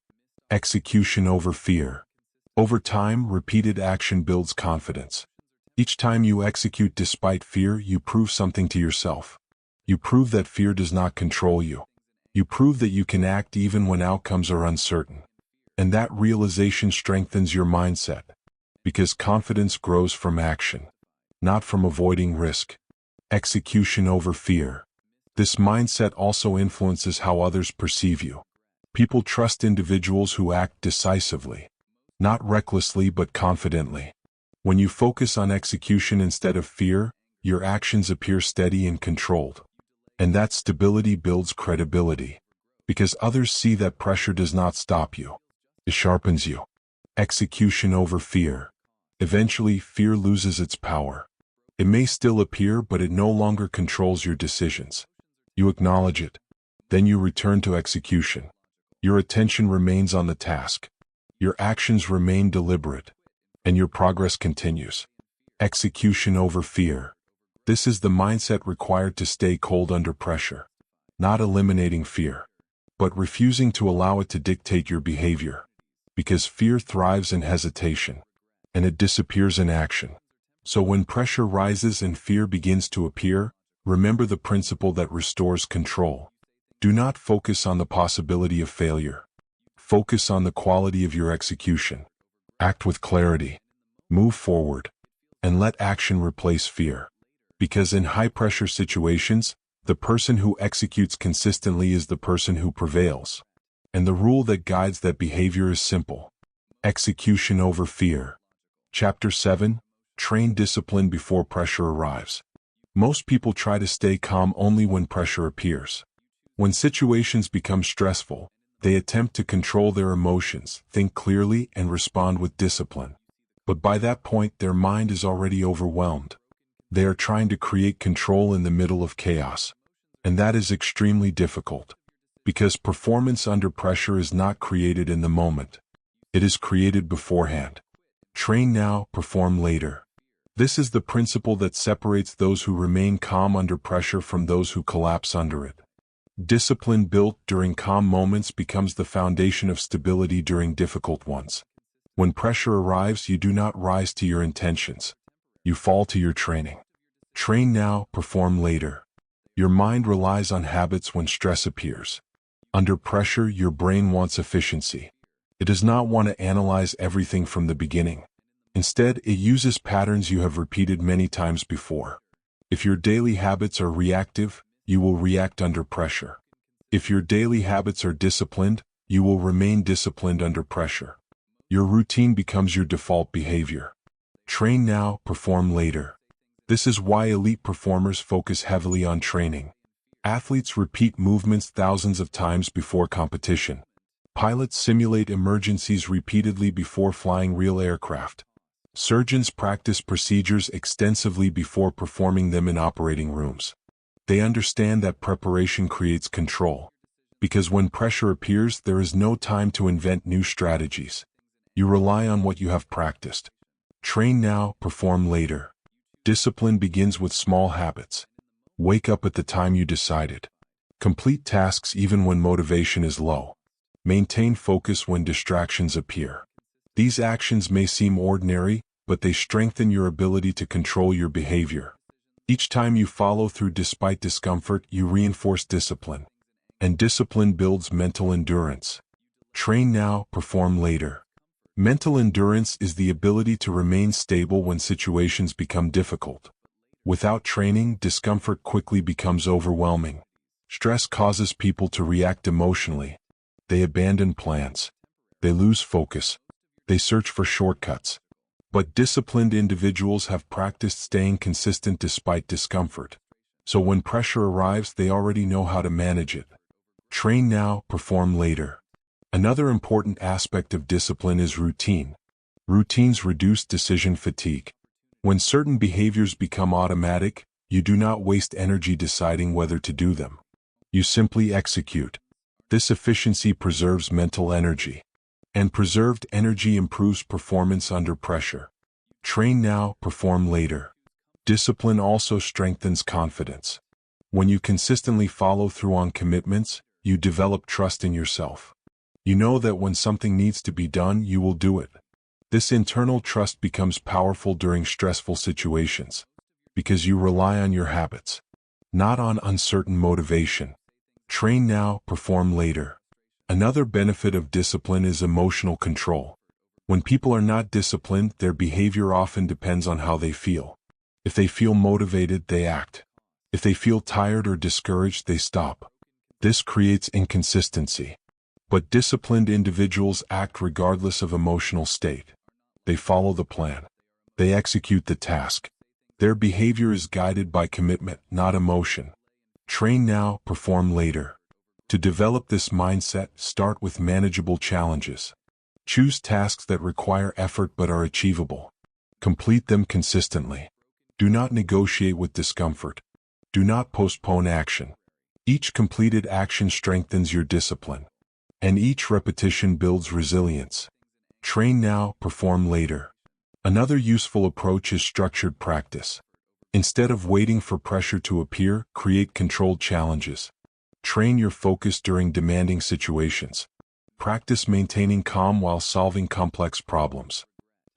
Execution over fear. Over time, repeated action builds confidence. Each time you execute despite fear, you prove something to yourself. You prove that fear does not control you. You prove that you can act even when outcomes are uncertain. And that realization strengthens your mindset. Because confidence grows from action, not from avoiding risk. Execution over fear. This mindset also influences how others perceive you. People trust individuals who act decisively. Not recklessly but confidently. When you focus on execution instead of fear, your actions appear steady and controlled. And that stability builds credibility. Because others see that pressure does not stop you. It sharpens you. Execution over fear. Eventually, fear loses its power. It may still appear, but it no longer controls your decisions. You acknowledge it. Then you return to execution. Your attention remains on the task. Your actions remain deliberate. And your progress continues. Execution over fear. This is the mindset required to stay cold under pressure. Not eliminating fear, but refusing to allow it to dictate your behavior. Because fear thrives in hesitation, and it disappears in action. So when pressure rises and fear begins to appear, remember the principle that restores control. Do not focus on the possibility of failure. Focus on the quality of your execution. Act with clarity. Move forward. And let action replace fear. Because in high-pressure situations, the person who executes consistently is the person who prevails. And the rule that guides that behavior is simple. Execution over fear. Chapter 7. Train discipline before pressure arrives. Most people try to stay calm only when pressure appears. When situations become stressful, they attempt to control their emotions, think clearly, and respond with discipline. But by that point, their mind is already overwhelmed. They are trying to create control in the middle of chaos. And that is extremely difficult. Because performance under pressure is not created in the moment. It is created beforehand. Train now, perform later. This is the principle that separates those who remain calm under pressure from those who collapse under it. Discipline built during calm moments becomes the foundation of stability during difficult ones. When pressure arrives, you do not rise to your intentions. You fall to your training. Train now, perform later. Your mind relies on habits when stress appears. Under pressure, your brain wants efficiency. It does not want to analyze everything from the beginning. Instead, it uses patterns you have repeated many times before. If your daily habits are reactive, you will react under pressure. If your daily habits are disciplined, you will remain disciplined under pressure. Your routine becomes your default behavior. Train now, perform later. This is why elite performers focus heavily on training. Athletes repeat movements thousands of times before competition. Pilots simulate emergencies repeatedly before flying real aircraft. Surgeons practice procedures extensively before performing them in operating rooms. They understand that preparation creates control. Because when pressure appears, there is no time to invent new strategies. You rely on what you have practiced. Train now, perform later. Discipline begins with small habits. Wake up at the time you decided. Complete tasks even when motivation is low. Maintain focus when distractions appear. These actions may seem ordinary, but they strengthen your ability to control your behavior. Each time you follow through despite discomfort, you reinforce discipline. And discipline builds mental endurance. Train now, perform later. Mental endurance is the ability to remain stable when situations become difficult. Without training, discomfort quickly becomes overwhelming. Stress causes people to react emotionally. They abandon plans. They lose focus. They search for shortcuts. But disciplined individuals have practiced staying consistent despite discomfort. So when pressure arrives, they already know how to manage it. Train now, perform later. Another important aspect of discipline is routine. Routines reduce decision fatigue. When certain behaviors become automatic, you do not waste energy deciding whether to do them. You simply execute. This efficiency preserves mental energy. And preserved energy improves performance under pressure. Train now, perform later. Discipline also strengthens confidence. When you consistently follow through on commitments, you develop trust in yourself. You know that when something needs to be done, you will do it. This internal trust becomes powerful during stressful situations. Because you rely on your habits, not on uncertain motivation. Train now, perform later. Another benefit of discipline is emotional control. When people are not disciplined, their behavior often depends on how they feel. If they feel motivated, they act. If they feel tired or discouraged, they stop. This creates inconsistency. But disciplined individuals act regardless of emotional state. They follow the plan. They execute the task. Their behavior is guided by commitment, not emotion. Train now, perform later. To develop this mindset, start with manageable challenges. Choose tasks that require effort but are achievable. Complete them consistently. Do not negotiate with discomfort. Do not postpone action. Each completed action strengthens your discipline. And each repetition builds resilience. Train now, perform later. Another useful approach is structured practice. Instead of waiting for pressure to appear, create controlled challenges. Train your focus during demanding situations. Practice maintaining calm while solving complex problems.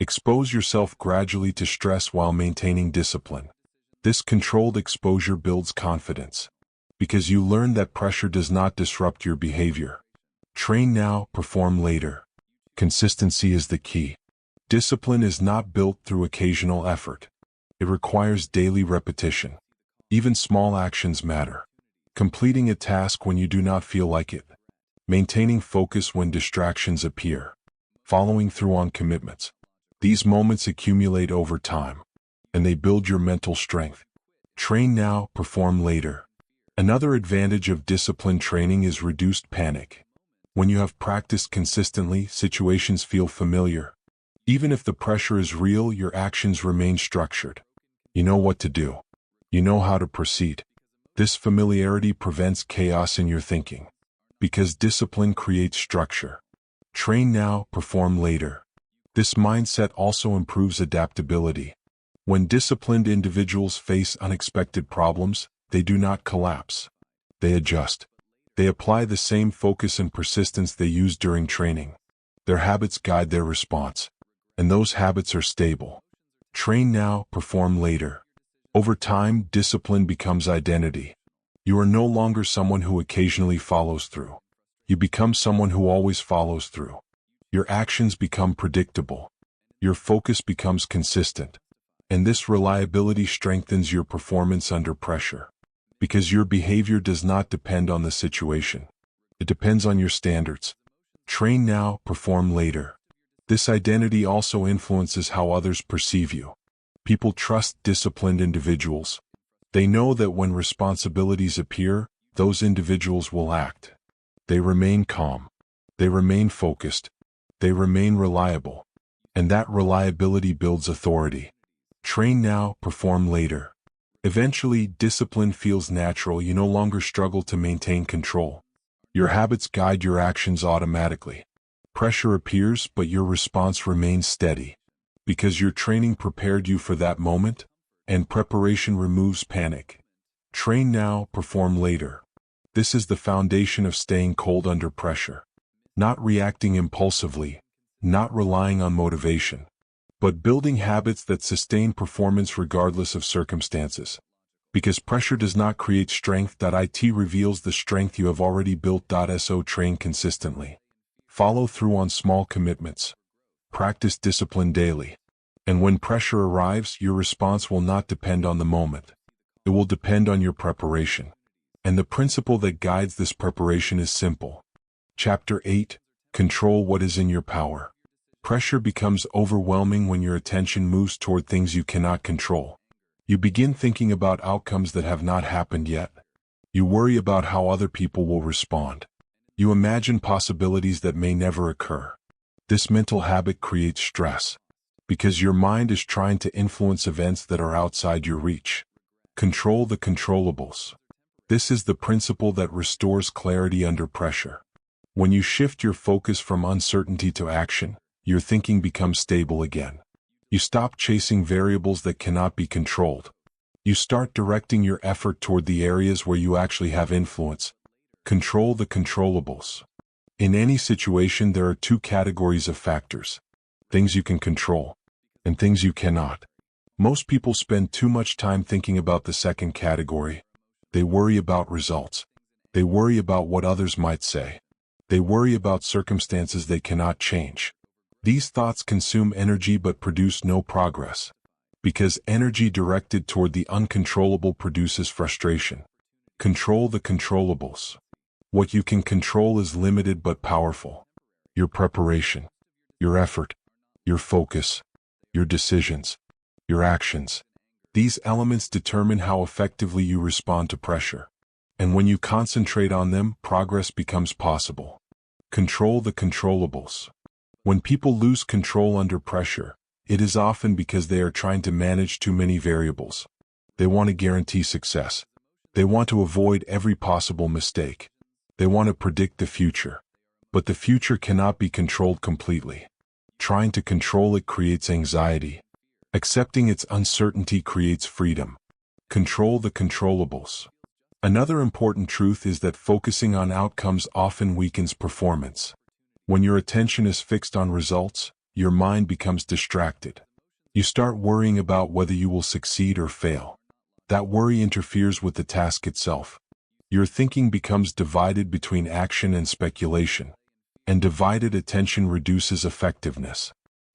Expose yourself gradually to stress while maintaining discipline. This controlled exposure builds confidence, because you learn that pressure does not disrupt your behavior. Train now, perform later. Consistency is the key. Discipline is not built through occasional effort. It requires daily repetition. Even small actions matter. Completing a task when you do not feel like it. Maintaining focus when distractions appear. Following through on commitments. These moments accumulate over time, and they build your mental strength. Train now, perform later. Another advantage of discipline training is reduced panic. When you have practiced consistently, situations feel familiar. Even if the pressure is real, your actions remain structured. You know what to do. You know how to proceed. This familiarity prevents chaos in your thinking, because discipline creates structure. Train now, perform later. This mindset also improves adaptability. When disciplined individuals face unexpected problems, they do not collapse. They adjust. They apply the same focus and persistence they use during training. Their habits guide their response, and those habits are stable. Train now, perform later. Over time, discipline becomes identity. You are no longer someone who occasionally follows through. You become someone who always follows through. Your actions become predictable. Your focus becomes consistent. And this reliability strengthens your performance under pressure. Because your behavior does not depend on the situation. It depends on your standards. Train now, perform later. This identity also influences how others perceive you. People trust disciplined individuals. They know that when responsibilities appear, those individuals will act. They remain calm. They remain focused. They remain reliable. And that reliability builds authority. Train now, perform later. Eventually, discipline feels natural. You no longer struggle to maintain control. Your habits guide your actions automatically. Pressure appears, but your response remains steady. Because your training prepared you for that moment, and preparation removes panic. Train now, perform later. This is the foundation of staying cold under pressure. Not reacting impulsively, not relying on motivation, but building habits that sustain performance regardless of circumstances. Because pressure does not create strength. It reveals the strength you have already built. So train consistently. Follow through on small commitments. Practice discipline daily. And when pressure arrives, your response will not depend on the moment. It will depend on your preparation. And the principle that guides this preparation is simple. Chapter 8. Control what is in your power. Pressure becomes overwhelming when your attention moves toward things you cannot control. You begin thinking about outcomes that have not happened yet. You worry about how other people will respond. You imagine possibilities that may never occur. This mental habit creates stress, because your mind is trying to influence events that are outside your reach. Control the controllables. This is the principle that restores clarity under pressure. When you shift your focus from uncertainty to action, your thinking becomes stable again. You stop chasing variables that cannot be controlled. You start directing your effort toward the areas where you actually have influence. Control the controllables. In any situation, there are two categories of factors: things you can control and things you cannot. Most people spend too much time thinking about the second category. They worry about results. They worry about what others might say. They worry about circumstances they cannot change. These thoughts consume energy but produce no progress. Because energy directed toward the uncontrollable produces frustration. Control the controllables. What you can control is limited but powerful. Your preparation, your effort, your focus, your decisions, your actions. These elements determine how effectively you respond to pressure. And when you concentrate on them, progress becomes possible. Control the controllables. When people lose control under pressure, it is often because they are trying to manage too many variables. They want to guarantee success. They want to avoid every possible mistake. They want to predict the future. But the future cannot be controlled completely. Trying to control it creates anxiety. Accepting its uncertainty creates freedom. Control the controllables. Another important truth is that focusing on outcomes often weakens performance. When your attention is fixed on results, your mind becomes distracted. You start worrying about whether you will succeed or fail. That worry interferes with the task itself. Your thinking becomes divided between action and speculation, and divided attention reduces effectiveness.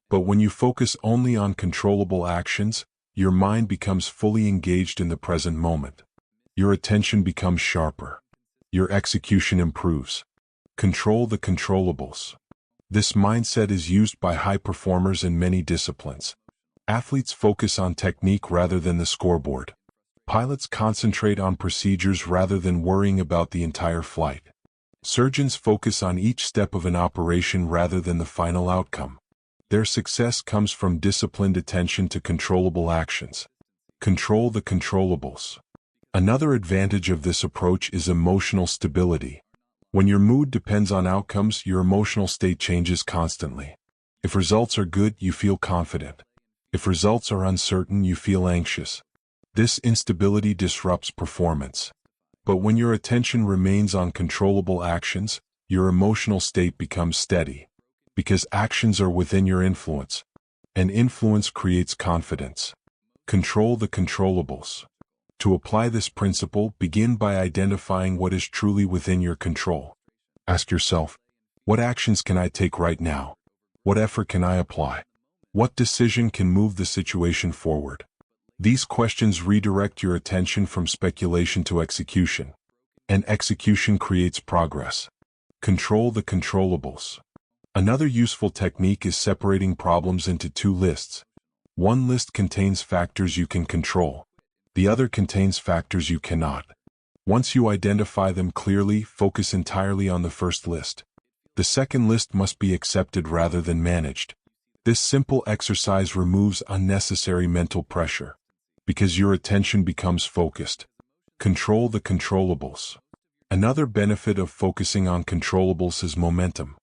But when you focus only on controllable actions, your mind becomes fully engaged in the present moment. Your attention becomes sharper. Your execution improves. Control the controllables. This mindset is used by high performers in many disciplines. Athletes focus on technique rather than the scoreboard. Pilots concentrate on procedures rather than worrying about the entire flight. Surgeons focus on each step of an operation rather than the final outcome. Their success comes from disciplined attention to controllable actions. Control the controllables. Another advantage of this approach is emotional stability. When your mood depends on outcomes, your emotional state changes constantly. If results are good, you feel confident. If results are uncertain, you feel anxious. This instability disrupts performance. But when your attention remains on controllable actions, your emotional state becomes steady. Because actions are within your influence, and influence creates confidence. Control the controllables. To apply this principle, begin by identifying what is truly within your control. Ask yourself, what actions can I take right now? What effort can I apply? What decision can move the situation forward? These questions redirect your attention from speculation to execution, and execution creates progress. Control the controllables. Another useful technique is separating problems into two lists. One list contains factors you can control. The other contains factors you cannot. Once you identify them clearly, focus entirely on the first list. The second list must be accepted rather than managed. This simple exercise removes unnecessary mental pressure, because your attention becomes focused. Control the controllables. Another benefit of focusing on controllables is momentum.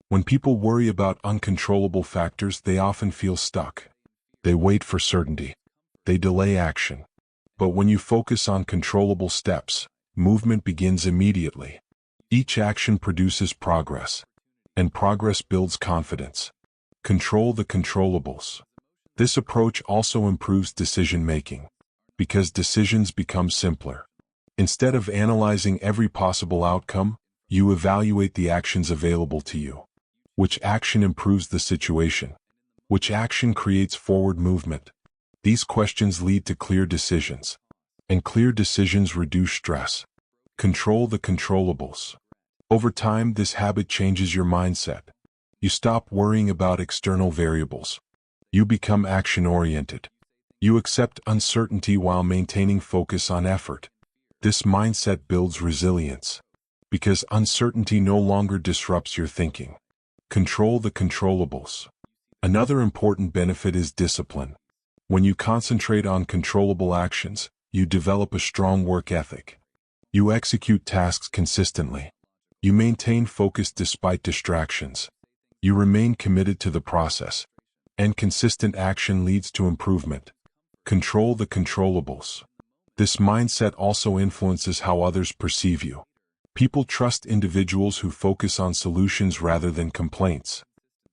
When people worry about uncontrollable factors, they often feel stuck. They wait for certainty. They delay action. But when you focus on controllable steps, movement begins immediately. Each action produces progress, and progress builds confidence. Control the controllables. This approach also improves decision-making, because decisions become simpler. Instead of analyzing every possible outcome, you evaluate the actions available to you. Which action improves the situation? Which action creates forward movement? These questions lead to clear decisions, and clear decisions reduce stress. Control the controllables. Over time, this habit changes your mindset. You stop worrying about external variables. You become action-oriented. You accept uncertainty while maintaining focus on effort. This mindset builds resilience, because uncertainty no longer disrupts your thinking. Control the controllables. Another important benefit is discipline. When you concentrate on controllable actions, you develop a strong work ethic. You execute tasks consistently. You maintain focus despite distractions. You remain committed to the process, and consistent action leads to improvement. Control the controllables. This mindset also influences how others perceive you. People trust individuals who focus on solutions rather than complaints.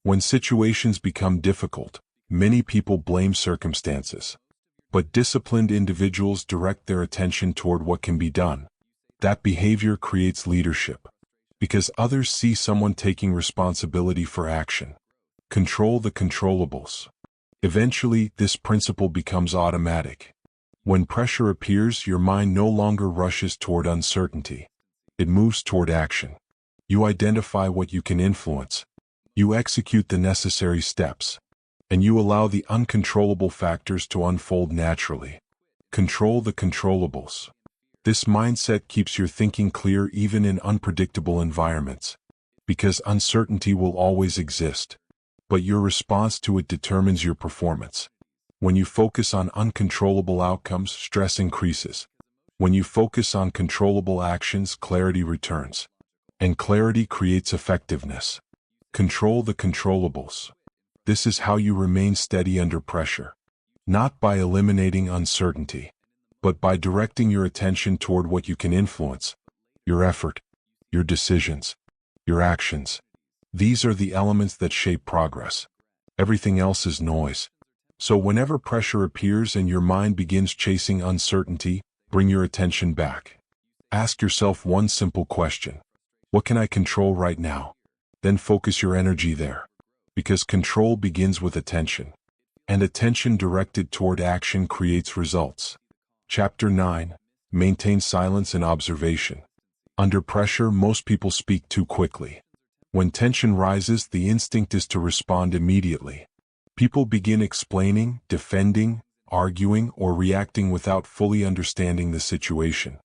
When situations become difficult, many people blame circumstances. But disciplined individuals direct their attention toward what can be done. That behavior creates leadership, because others see someone taking responsibility for action. Control the controllables. Eventually, this principle becomes automatic. When pressure appears, your mind no longer rushes toward uncertainty. It moves toward action. You identify what you can influence. You execute the necessary steps, and you allow the uncontrollable factors to unfold naturally. Control the controllables. This mindset keeps your thinking clear even in unpredictable environments, because uncertainty will always exist, but your response to it determines your performance. When you focus on uncontrollable outcomes, stress increases. When you focus on controllable actions, clarity returns, and clarity creates effectiveness. Control the controllables. This is how you remain steady under pressure, not by eliminating uncertainty, but by directing your attention toward what you can influence, your effort, your decisions, your actions. These are the elements that shape progress. Everything else is noise. So whenever pressure appears and your mind begins chasing uncertainty, bring your attention back. Ask yourself one simple question. What can I control right now? Then focus your energy there. Because control begins with attention. And attention directed toward action creates results. Chapter 9. Maintain silence and observation. Under pressure, most people speak too quickly. When tension rises, the instinct is to respond immediately. People begin explaining, defending, arguing, or reacting without fully understanding the situation.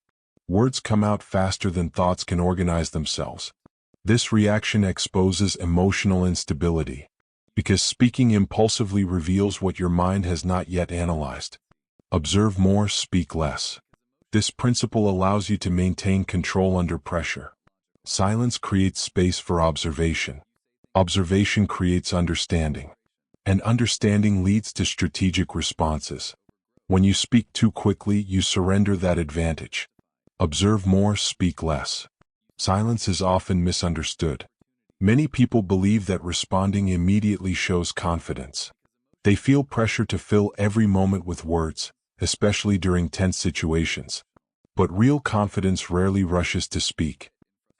Words come out faster than thoughts can organize themselves. This reaction exposes emotional instability, because speaking impulsively reveals what your mind has not yet analyzed. Observe more, speak less. This principle allows you to maintain control under pressure. Silence creates space for observation. Observation creates understanding. And understanding leads to strategic responses. When you speak too quickly, you surrender that advantage. Observe more, speak less. Silence is often misunderstood. Many people believe that responding immediately shows confidence. They feel pressure to fill every moment with words, especially during tense situations. But real confidence rarely rushes to speak.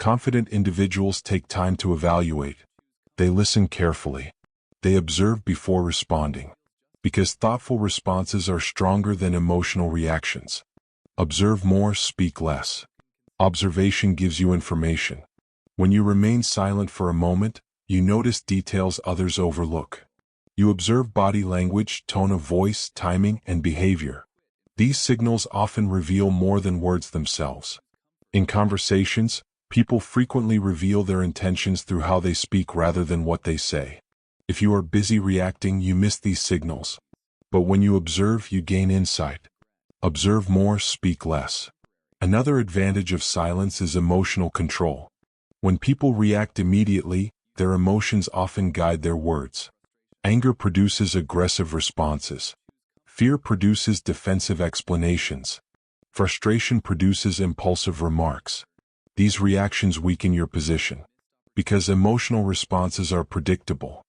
Confident individuals take time to evaluate. They listen carefully. They observe before responding. Because thoughtful responses are stronger than emotional reactions. Observe more, speak less. Observation gives you information. When you remain silent for a moment, you notice details others overlook. You observe body language, tone of voice, timing, and behavior. These signals often reveal more than words themselves. In conversations, people frequently reveal their intentions through how they speak rather than what they say. If you are busy reacting, you miss these signals. But when you observe, you gain insight. Observe more, speak less. Another advantage of silence is emotional control. When people react immediately, their emotions often guide their words. Anger produces aggressive responses. Fear produces defensive explanations. Frustration produces impulsive remarks. These reactions weaken your position. Because emotional responses are predictable.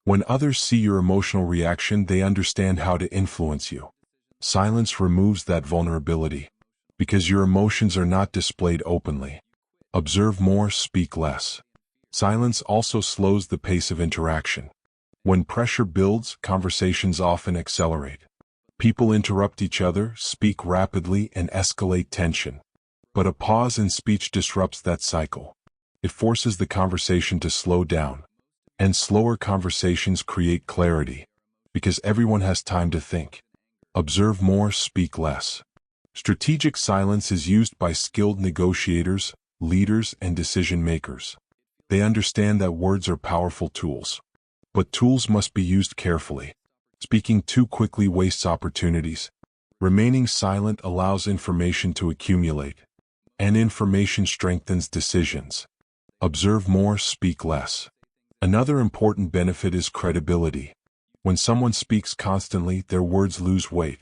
When others see your emotional reaction, they understand how to influence you. Silence removes that vulnerability. Because your emotions are not displayed openly. Observe more, speak less. Silence also slows the pace of interaction. When pressure builds, conversations often accelerate. People interrupt each other, speak rapidly, and escalate tension. But a pause in speech disrupts that cycle. It forces the conversation to slow down. And slower conversations create clarity. Because everyone has time to think. Observe more, speak less. Strategic silence is used by skilled negotiators, leaders, and decision-makers. They understand that words are powerful tools. But tools must be used carefully. Speaking too quickly wastes opportunities. Remaining silent allows information to accumulate. And information strengthens decisions. Observe more, speak less. Another important benefit is credibility. When someone speaks constantly, their words lose weight.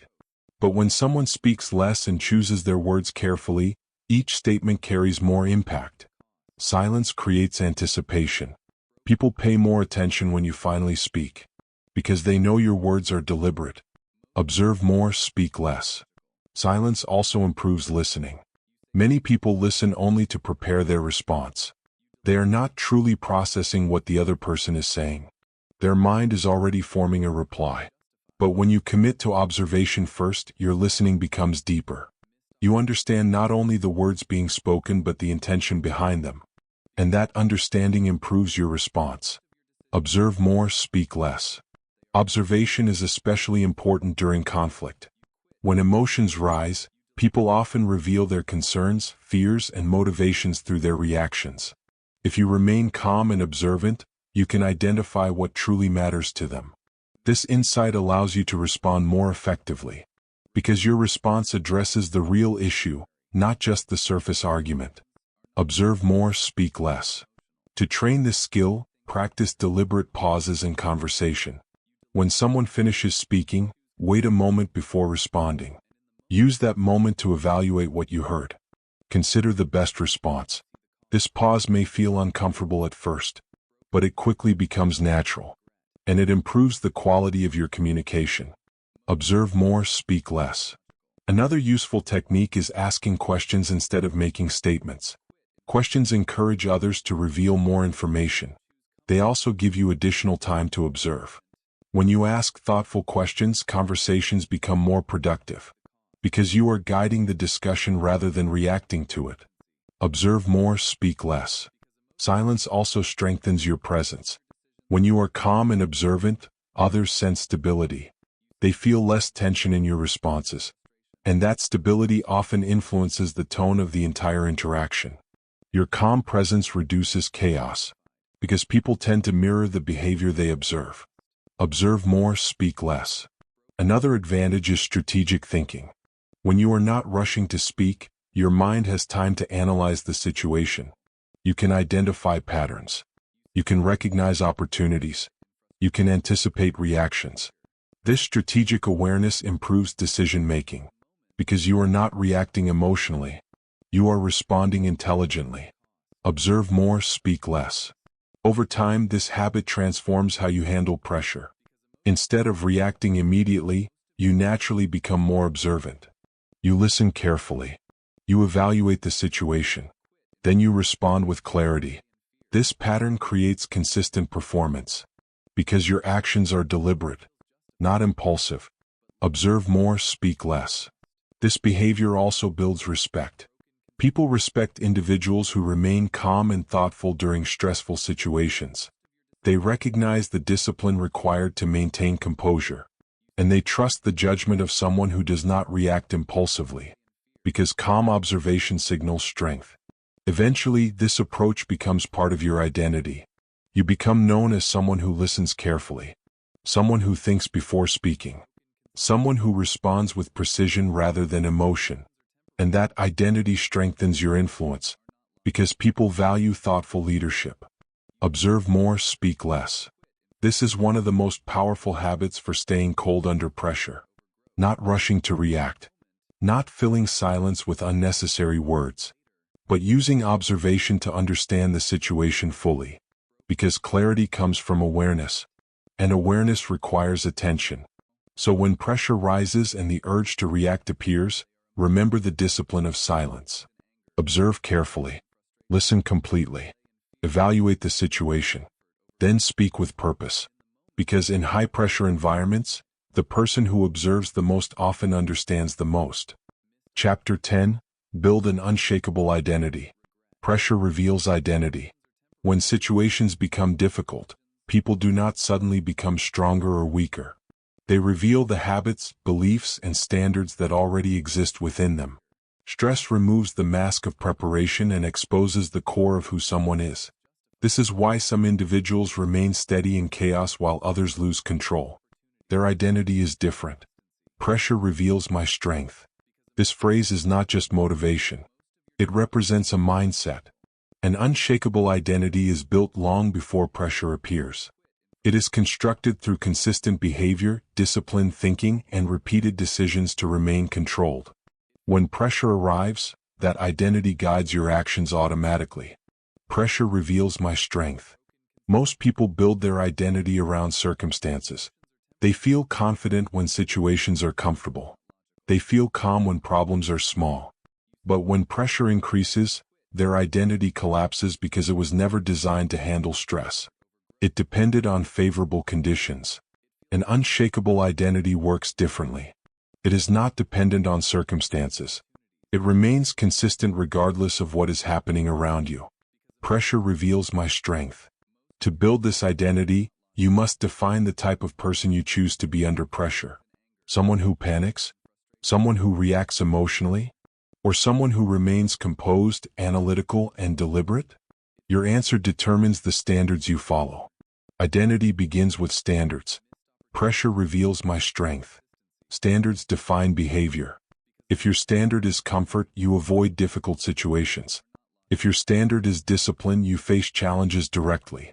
But when someone speaks less and chooses their words carefully, each statement carries more impact. Silence creates anticipation. People pay more attention when you finally speak. Because they know your words are deliberate. Observe more, speak less. Silence also improves listening. Many people listen only to prepare their response. They are not truly processing what the other person is saying. Their mind is already forming a reply. But when you commit to observation first, your listening becomes deeper. You understand not only the words being spoken but the intention behind them. And that understanding improves your response. Observe more, speak less. Observation is especially important during conflict. When emotions rise, people often reveal their concerns, fears, and motivations through their reactions. If you remain calm and observant, you can identify what truly matters to them. This insight allows you to respond more effectively. Because your response addresses the real issue, not just the surface argument. Observe more, speak less. To train this skill, practice deliberate pauses in conversation. When someone finishes speaking, wait a moment before responding. Use that moment to evaluate what you heard. Consider the best response. This pause may feel uncomfortable at first, but it quickly becomes natural, and it improves the quality of your communication. Observe more, speak less. Another useful technique is asking questions instead of making statements. Questions encourage others to reveal more information. They also give you additional time to observe. When you ask thoughtful questions, conversations become more productive, because you are guiding the discussion rather than reacting to it. Observe more, speak less. Silence also strengthens your presence. When you are calm and observant, others sense stability. They feel less tension in your responses, and that stability often influences the tone of the entire interaction. Your calm presence reduces chaos, because people tend to mirror the behavior they observe. Observe more, speak less. Another advantage is strategic thinking. When you are not rushing to speak, your mind has time to analyze the situation. You can identify patterns. You can recognize opportunities. You can anticipate reactions. This strategic awareness improves decision-making, because you are not reacting emotionally. You are responding intelligently. Observe more, speak less. Over time, this habit transforms how you handle pressure. Instead of reacting immediately, you naturally become more observant. You listen carefully. You evaluate the situation. Then you respond with clarity. This pattern creates consistent performance, because your actions are deliberate, not impulsive. Observe more, speak less. This behavior also builds respect. People respect individuals who remain calm and thoughtful during stressful situations. They recognize the discipline required to maintain composure, and they trust the judgment of someone who does not react impulsively, because calm observation signals strength. Eventually, this approach becomes part of your identity. You become known as someone who listens carefully, someone who thinks before speaking, someone who responds with precision rather than emotion. And that identity strengthens your influence, because people value thoughtful leadership. Observe more, speak less. This is one of the most powerful habits for staying cold under pressure. Not rushing to react. Not filling silence with unnecessary words, but using observation to understand the situation fully. Because clarity comes from awareness, and awareness requires attention. So when pressure rises and the urge to react appears, remember the discipline of silence. Observe carefully. Listen completely. Evaluate the situation. Then speak with purpose. Because in high-pressure environments, the person who observes the most often understands the most. Chapter 10. Build an unshakable identity. Pressure reveals identity. When situations become difficult, people do not suddenly become stronger or weaker. They reveal the habits, beliefs, and standards that already exist within them. Stress removes the mask of preparation and exposes the core of who someone is. This is why some individuals remain steady in chaos while others lose control. Their identity is different. Pressure reveals my strength. This phrase is not just motivation. It represents a mindset. An unshakable identity is built long before pressure appears. It is constructed through consistent behavior, disciplined thinking, and repeated decisions to remain controlled. When pressure arrives, that identity guides your actions automatically. Pressure reveals my strength. Most people build their identity around circumstances. They feel confident when situations are comfortable. They feel calm when problems are small. But when pressure increases, their identity collapses because it was never designed to handle stress. It depended on favorable conditions. An unshakable identity works differently. It is not dependent on circumstances. It remains consistent regardless of what is happening around you. Pressure reveals my strength. To build this identity, you must define the type of person you choose to be under pressure. Someone who panics? Someone who reacts emotionally? Or someone who remains composed, analytical, and deliberate? Your answer determines the standards you follow. Identity begins with standards. Pressure reveals my strength. Standards define behavior. If your standard is comfort, you avoid difficult situations. If your standard is discipline, you face challenges directly.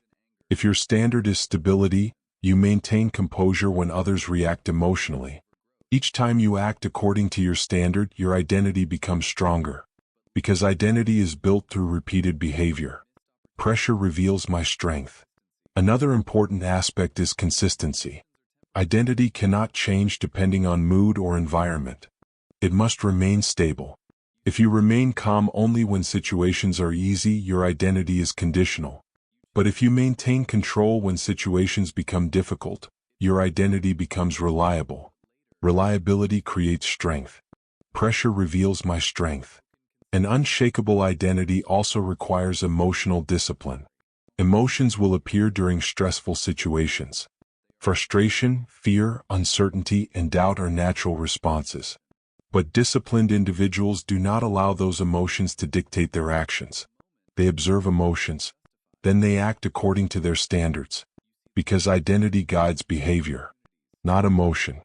If your standard is stability, you maintain composure when others react emotionally. Each time you act according to your standard, your identity becomes stronger. Because identity is built through repeated behavior. Pressure reveals my strength. Another important aspect is consistency. Identity cannot change depending on mood or environment. It must remain stable. If you remain calm only when situations are easy, your identity is conditional. But if you maintain control when situations become difficult, your identity becomes reliable. Reliability creates strength. Pressure reveals my strength. An unshakable identity also requires emotional discipline. Emotions will appear during stressful situations. Frustration, fear, uncertainty, and doubt are natural responses. But disciplined individuals do not allow those emotions to dictate their actions. They observe emotions. Then they act according to their standards. Because identity guides behavior, not emotion.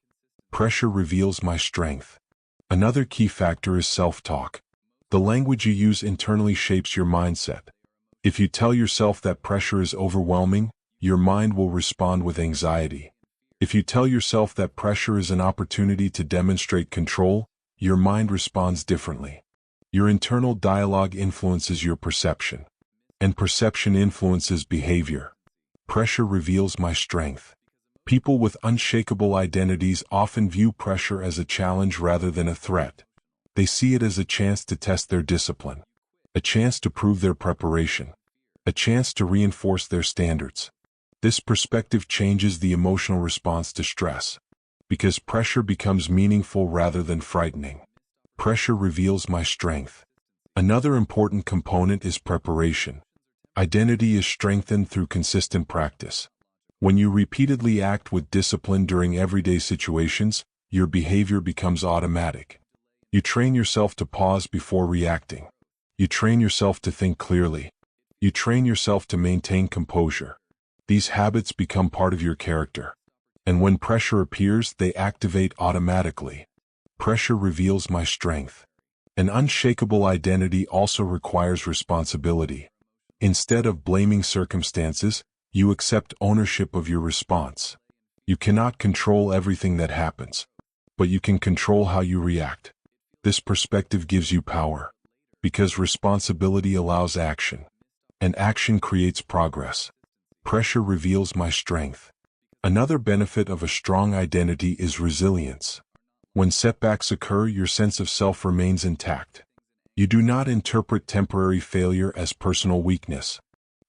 Pressure reveals my strength. Another key factor is self-talk. The language you use internally shapes your mindset. If you tell yourself that pressure is overwhelming, your mind will respond with anxiety. If you tell yourself that pressure is an opportunity to demonstrate control, your mind responds differently. Your internal dialogue influences your perception. And perception influences behavior. Pressure reveals my strength. People with unshakable identities often view pressure as a challenge rather than a threat. They see it as a chance to test their discipline, a chance to prove their preparation, a chance to reinforce their standards. This perspective changes the emotional response to stress, because pressure becomes meaningful rather than frightening. Pressure reveals my strength. Another important component is preparation. Identity is strengthened through consistent practice. When you repeatedly act with discipline during everyday situations, your behavior becomes automatic. You train yourself to pause before reacting. You train yourself to think clearly. You train yourself to maintain composure. These habits become part of your character. And when pressure appears, they activate automatically. Pressure reveals my strength. An unshakable identity also requires responsibility. Instead of blaming circumstances, you accept ownership of your response. You cannot control everything that happens, but you can control how you react. This perspective gives you power, because responsibility allows action, and action creates progress. Pressure reveals my strength. Another benefit of a strong identity is resilience. When setbacks occur, your sense of self remains intact. You do not interpret temporary failure as personal weakness.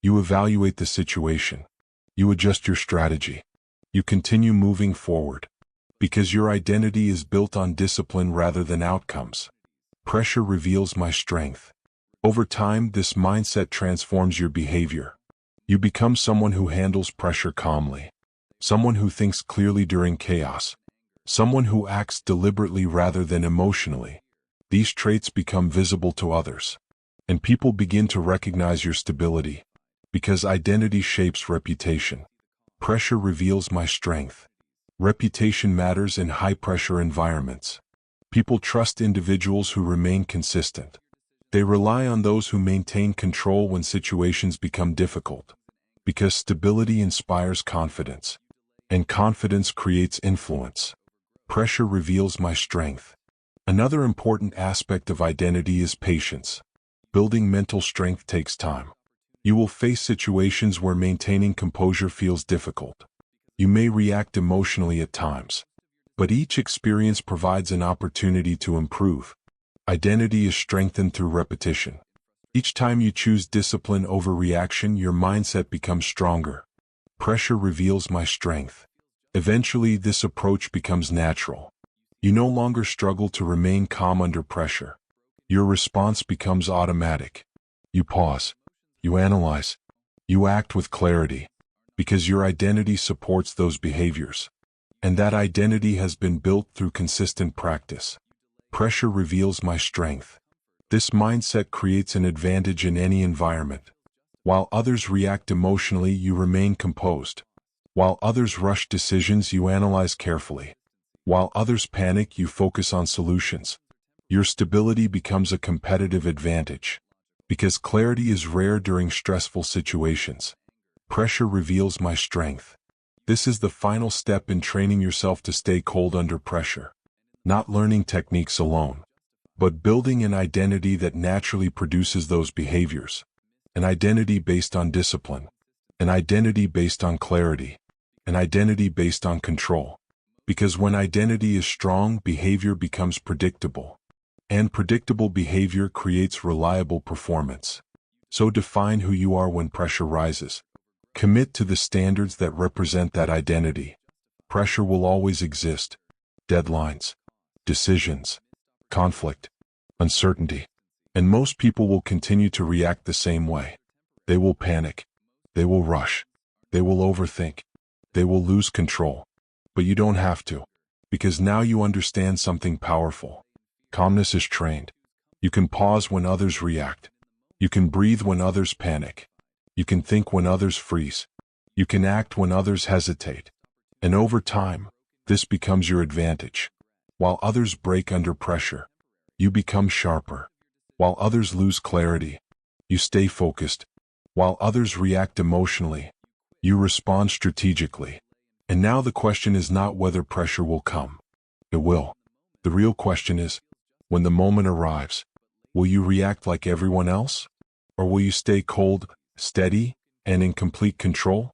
You evaluate the situation. You adjust your strategy. You continue moving forward. Because your identity is built on discipline rather than outcomes. Pressure reveals my strength. Over time, this mindset transforms your behavior. You become someone who handles pressure calmly. Someone who thinks clearly during chaos. Someone who acts deliberately rather than emotionally. These traits become visible to others. And people begin to recognize your stability. Because identity shapes reputation. Pressure reveals my strength. Reputation matters in high-pressure environments. People trust individuals who remain consistent. They rely on those who maintain control when situations become difficult. Because stability inspires confidence. And confidence creates influence. Pressure reveals my strength. Another important aspect of identity is patience. Building mental strength takes time. You will face situations where maintaining composure feels difficult. You may react emotionally at times. But each experience provides an opportunity to improve. Identity is strengthened through repetition. Each time you choose discipline over reaction, your mindset becomes stronger. Pressure reveals my strength. Eventually, this approach becomes natural. You no longer struggle to remain calm under pressure. Your response becomes automatic. You pause. You analyze. You act with clarity. Because your identity supports those behaviors. And that identity has been built through consistent practice. Pressure reveals my strength. This mindset creates an advantage in any environment. While others react emotionally, you remain composed. While others rush decisions, you analyze carefully. While others panic, you focus on solutions. Your stability becomes a competitive advantage. Because clarity is rare during stressful situations. Pressure reveals my strength. This is the final step in training yourself to stay cold under pressure. not learning techniques alone, but building an identity that naturally produces those behaviors. An identity based on discipline, an identity based on clarity, an identity based on control. Because when identity is strong, behavior becomes predictable, and predictable behavior creates reliable performance. So define who you are when pressure rises. Commit to the standards that represent that identity. Pressure will always exist. Deadlines, decisions, conflict, uncertainty. And most people will continue to react the same way. They will panic. They will rush. They will overthink. They will lose control. But you don't have to, because now you understand something powerful. Calmness is trained. You can pause when others react. You can breathe when others panic. You can think when others freeze. You can act when others hesitate. And over time, this becomes your advantage. While others break under pressure, you become sharper. While others lose clarity, you stay focused. While others react emotionally, you respond strategically. And now the question is not whether pressure will come. It will. The real question is, when the moment arrives, will you react like everyone else? Or will you stay cold, steady, and in complete control?